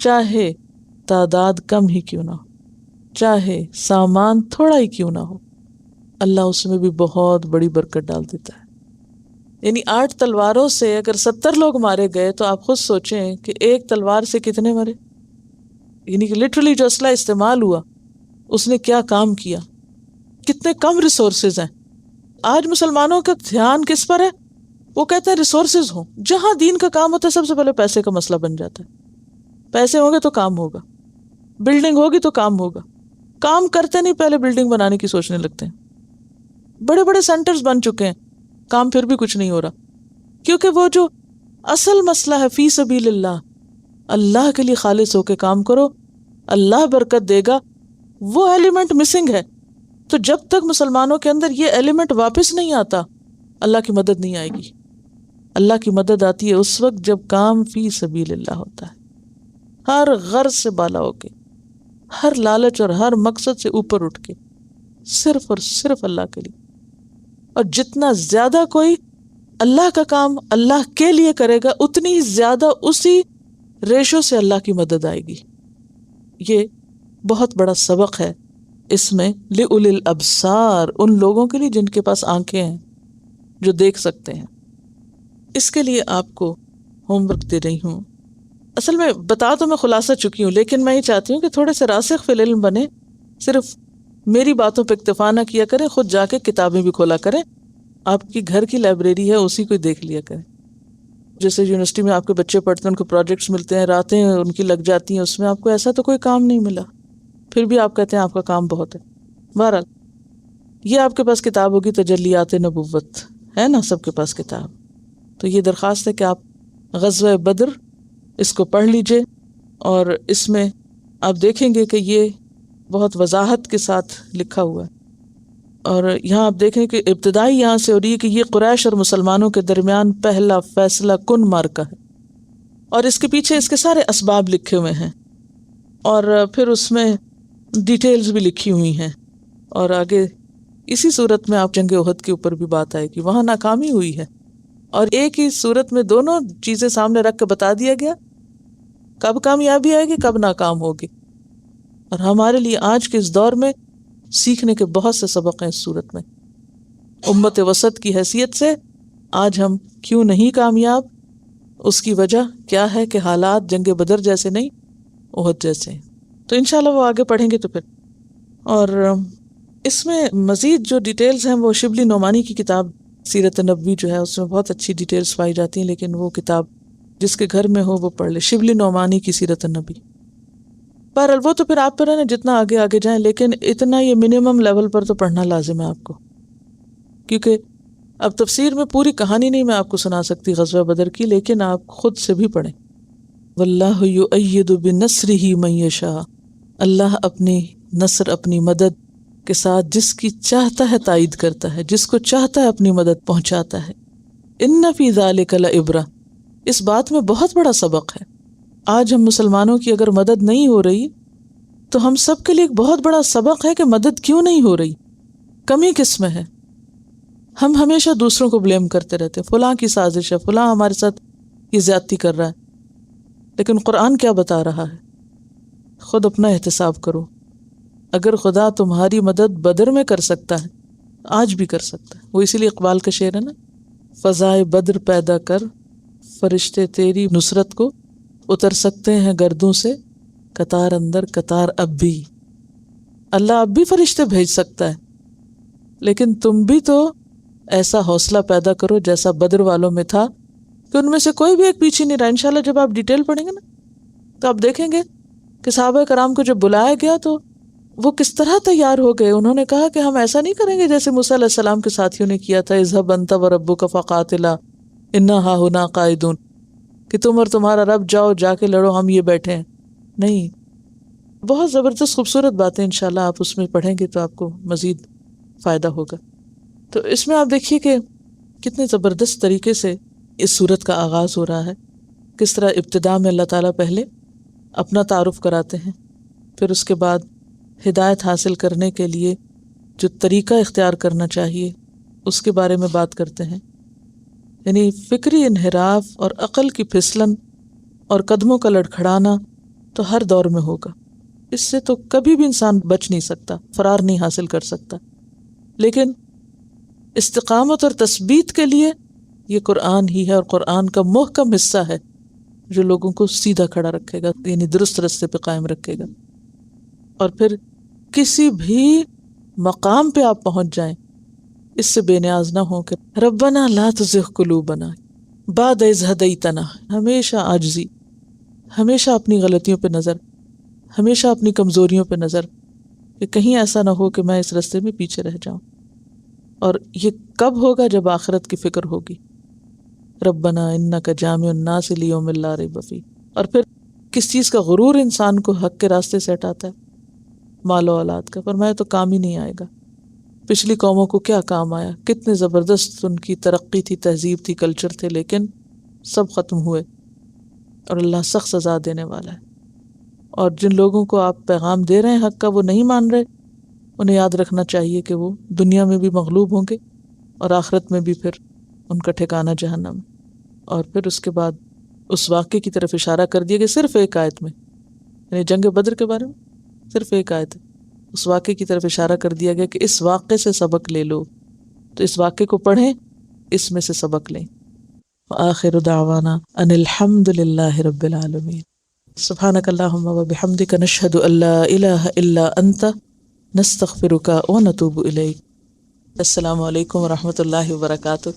چاہے تعداد کم ہی کیوں نہ ہو، چاہے سامان تھوڑا ہی کیوں نہ ہو، اللہ اس میں بھی بہت بڑی برکت ڈال دیتا ہے۔ یعنی 8 تلواروں سے اگر 70 لوگ مارے گئے تو آپ خود سوچیں کہ ایک تلوار سے کتنے مرے، یعنی کہ لٹرلی جو اسلحہ استعمال ہوا اس نے کیا کام کیا، کتنے کم ریسورسز ہیں۔ آج مسلمانوں کا دھیان کس پر ہے؟ وہ کہتے ہیں ریسورسز ہوں، جہاں دین کا کام ہوتا ہے سب سے پہلے پیسے کا مسئلہ بن جاتا ہے، پیسے ہوں گے تو کام ہوگا، بلڈنگ ہوگی تو کام ہوگا، کام کرتے نہیں پہلے بلڈنگ بنانے کی سوچنے لگتے ہیں۔ بڑے بڑے سینٹرز بن چکے ہیں، کام پھر بھی کچھ نہیں ہو رہا، کیونکہ وہ جو اصل مسئلہ ہے فی سبیل اللہ، اللہ کے لیے خالص ہو کے کام کرو، اللہ برکت دے گا، وہ ایلیمنٹ مسنگ ہے۔ تو جب تک مسلمانوں کے اندر یہ ایلیمنٹ واپس نہیں آتا اللہ کی مدد نہیں آئے گی۔ اللہ کی مدد آتی ہے اس وقت جب کام فی سبیل اللہ ہوتا ہے، ہر غرض سے بالا ہو کے، ہر لالچ اور ہر مقصد سے اوپر اٹھ کے، صرف اور صرف اللہ کے لیے۔ اور جتنا زیادہ کوئی اللہ کا کام اللہ کے لیے کرے گا اتنی ہی زیادہ اسی ریشو سے اللہ کی مدد آئے گی۔ یہ بہت بڑا سبق ہے اس میں، لِأُولِي الْأَبْصَارِ، ان لوگوں کے لیے جن کے پاس آنکھیں ہیں۔ جو دیکھ سکتے ہیں. اس کے لیے آپ کو ہوم ورک دے رہی ہوں. اصل میں بتا تو میں خلاصہ چکی ہوں، لیکن میں یہ چاہتی ہوں کہ تھوڑے سے راسخ فی العلم بنے، صرف میری باتوں پہ اکتفا نہ کیا کریں، خود جا کے کتابیں بھی کھولا کریں. آپ کی گھر کی لائبریری ہے، اسی کو دیکھ لیا کریں. جیسے یونیورسٹی میں آپ کے بچے پڑھتے ہیں، ان کو پروجیکٹس ملتے ہیں، راتیں ان کی لگ جاتی ہیں اس میں، آپ کو ایسا تو کوئی کام نہیں ملا، پھر بھی آپ کہتے ہیں آپ کا کام بہت ہے. بہرحال یہ آپ کے پاس کتاب ہوگی تجلیات نبوت، ہے نا، سب کے پاس کتاب. تو یہ درخواست ہے کہ آپ غزوہ بدر اس کو پڑھ لیجئے، اور اس میں آپ دیکھیں گے کہ یہ بہت وضاحت کے ساتھ لکھا ہوا ہے. اور یہاں آپ دیکھیں کہ ابتدائی یہاں سے ہو رہی ہے کہ یہ قریش اور مسلمانوں کے درمیان پہلا فیصلہ کن معرکہ ہے، اور اس کے پیچھے اس کے سارے اسباب لکھے ہوئے ہیں، اور پھر اس میں ڈیٹیلز بھی لکھی ہوئی ہیں. اور آگے اسی صورت میں آپ جنگ احد کے اوپر بھی بات آئے گی، وہاں ناکامی ہوئی ہے، اور ایک ہی صورت میں دونوں چیزیں سامنے رکھ کے بتا دیا گیا کب کامیابی آئے گی، کب ناکام ہوگی. اور ہمارے لیے آج کے اس دور میں سیکھنے کے بہت سے سبق ہیں اس صورت میں. امت وسط کی حیثیت سے آج ہم کیوں نہیں کامیاب، اس کی وجہ کیا ہے کہ حالات جنگ بدر جیسے نہیں، احد جیسے ہیں. تو انشاءاللہ وہ آگے پڑھیں گے تو پھر. اور اس میں مزید جو ڈیٹیلز ہیں وہ شبلی نعمانی کی کتاب سیرت نبوی جو ہے اس میں بہت اچھی ڈیٹیلز پائی جاتی ہیں، لیکن وہ کتاب جس کے گھر میں ہو وہ پڑھ لے، شبلی نعمانی کی سیرت نبوی. بہرحال وہ تو پھر آپ پر ہے نا، جتنا آگے آگے جائیں، لیکن اتنا یہ منیمم لیول پر تو پڑھنا لازم ہے آپ کو، کیونکہ اب تفسیر میں پوری کہانی نہیں میں آپ کو سنا سکتی غزوہ بدر کی، لیکن آپ خود سے بھی پڑھیں. واللہ یؤید بنصرہ من یشاء، اللہ اپنی نصر، اپنی مدد کے ساتھ جس کی چاہتا ہے تائید کرتا ہے، جس کو چاہتا ہے اپنی مدد پہنچاتا ہے. ان فی ذلک لعبرہ، اس بات میں بہت بڑا سبق ہے. آج ہم مسلمانوں کی اگر مدد نہیں ہو رہی تو ہم سب کے لیے ایک بہت بڑا سبق ہے کہ مدد کیوں نہیں ہو رہی، کمی کس میں ہے. ہم ہمیشہ دوسروں کو بلیم کرتے رہتے، فلاں کی سازش ہے، فلاں ہمارے ساتھ یہ زیادتی کر رہا ہے. لیکن قرآن کیا بتا رہا ہے؟ خود اپنا احتساب کرو. اگر خدا تمہاری مدد بدر میں کر سکتا ہے، آج بھی کر سکتا ہے. وہ اسی لیے اقبال کا شعر ہے نا، فضائے بدر پیدا کر، فرشتے تیری نصرت کو اتر سکتے ہیں گردوں سے، قطار اندر قطار اب بھی. اللہ اب بھی فرشتے بھیج سکتا ہے، لیکن تم بھی تو ایسا حوصلہ پیدا کرو جیسا بدر والوں میں تھا کہ ان میں سے کوئی بھی ایک پیچھے نہیں رہا. انشاءاللہ جب آپ ڈیٹیل پڑھیں گے نا تو آپ دیکھیں گے کہ صحابہ کرام کو جب بلایا گیا تو وہ کس طرح تیار ہو گئے. انہوں نے کہا کہ ہم ایسا نہیں کریں گے جیسے موسیٰ علیہ السلام کے ساتھیوں نے کیا تھا، اذهب انت وربک فقاتلا انا ہاہنا قاعدون، کہ تم اور تمہارا رب جاؤ، جا کے لڑو، ہم یہ بیٹھے ہیں. نہیں، بہت زبردست خوبصورت باتیں انشاءاللہ آپ اس میں پڑھیں گے تو آپ کو مزید فائدہ ہوگا. تو اس میں آپ دیکھیے کہ کتنے زبردست طریقے سے اس سورت کا آغاز ہو رہا ہے. کس طرح ابتدا میں اللہ تعالیٰ پہلے اپنا تعارف کراتے ہیں، پھر اس کے بعد ہدایت حاصل کرنے کے لیے جو طریقہ اختیار کرنا چاہیے اس کے بارے میں بات کرتے ہیں. یعنی فکری انحراف اور عقل کی پھسلن اور قدموں کا لڑکھڑانا تو ہر دور میں ہوگا، اس سے تو کبھی بھی انسان بچ نہیں سکتا، فرار نہیں حاصل کر سکتا. لیکن استقامت اور تثبیت کے لیے یہ قرآن ہی ہے، اور قرآن کا محکم حصہ ہے جو لوگوں کو سیدھا کھڑا رکھے گا، یعنی درست رستے پہ قائم رکھے گا. اور پھر کسی بھی مقام پہ آپ پہنچ جائیں اس سے بے نیاز نہ ہو کہ ربنا لا تزغ قلوبنا بعد اذ ہدیتنا، ہمیشہ عاجزی، ہمیشہ اپنی غلطیوں پہ نظر، ہمیشہ اپنی کمزوریوں پہ نظر، کہ کہیں ایسا نہ ہو کہ میں اس رستے میں پیچھے رہ جاؤں. اور یہ کب ہوگا؟ جب آخرت کی فکر ہوگی. ربنا انک جامع الناس لیوم لا ریب فیہ. اور پھر کس چیز کا غرور انسان کو حق کے راستے سے ہٹاتا ہے؟ مال و اولاد کا. فرمایا تو کام ہی نہیں آئے گا. پچھلی قوموں کو کیا کام آیا؟ کتنے زبردست ان کی ترقی تھی، تہذیب تھی، کلچر تھے، لیکن سب ختم ہوئے، اور اللہ سخت سزا دینے والا ہے. اور جن لوگوں کو آپ پیغام دے رہے ہیں حق کا، وہ نہیں مان رہے، انہیں یاد رکھنا چاہیے کہ وہ دنیا میں بھی مغلوب ہوں گے اور آخرت میں بھی پھر ان کا ٹھکانہ جہنم. اور پھر اس کے بعد اس واقعے کی طرف اشارہ کر دیا کہ صرف ایک آیت میں، یعنی جنگ بدر کے بارے میں صرف ایک آیت ہے، اس واقعے کی طرف اشارہ کر دیا گیا کہ اس واقعے سے سبق لے لو. تو اس واقعے کو پڑھیں اس میں سے سبق لیں. وآخر دعوانا ان الحمد للہ رب العالمین. سبحانک اللہم وبحمدک نشہد ان لا الہ الا انت نستغفرک ونتوب الیک. السلام علیکم ورحمۃ اللہ وبرکاتہ.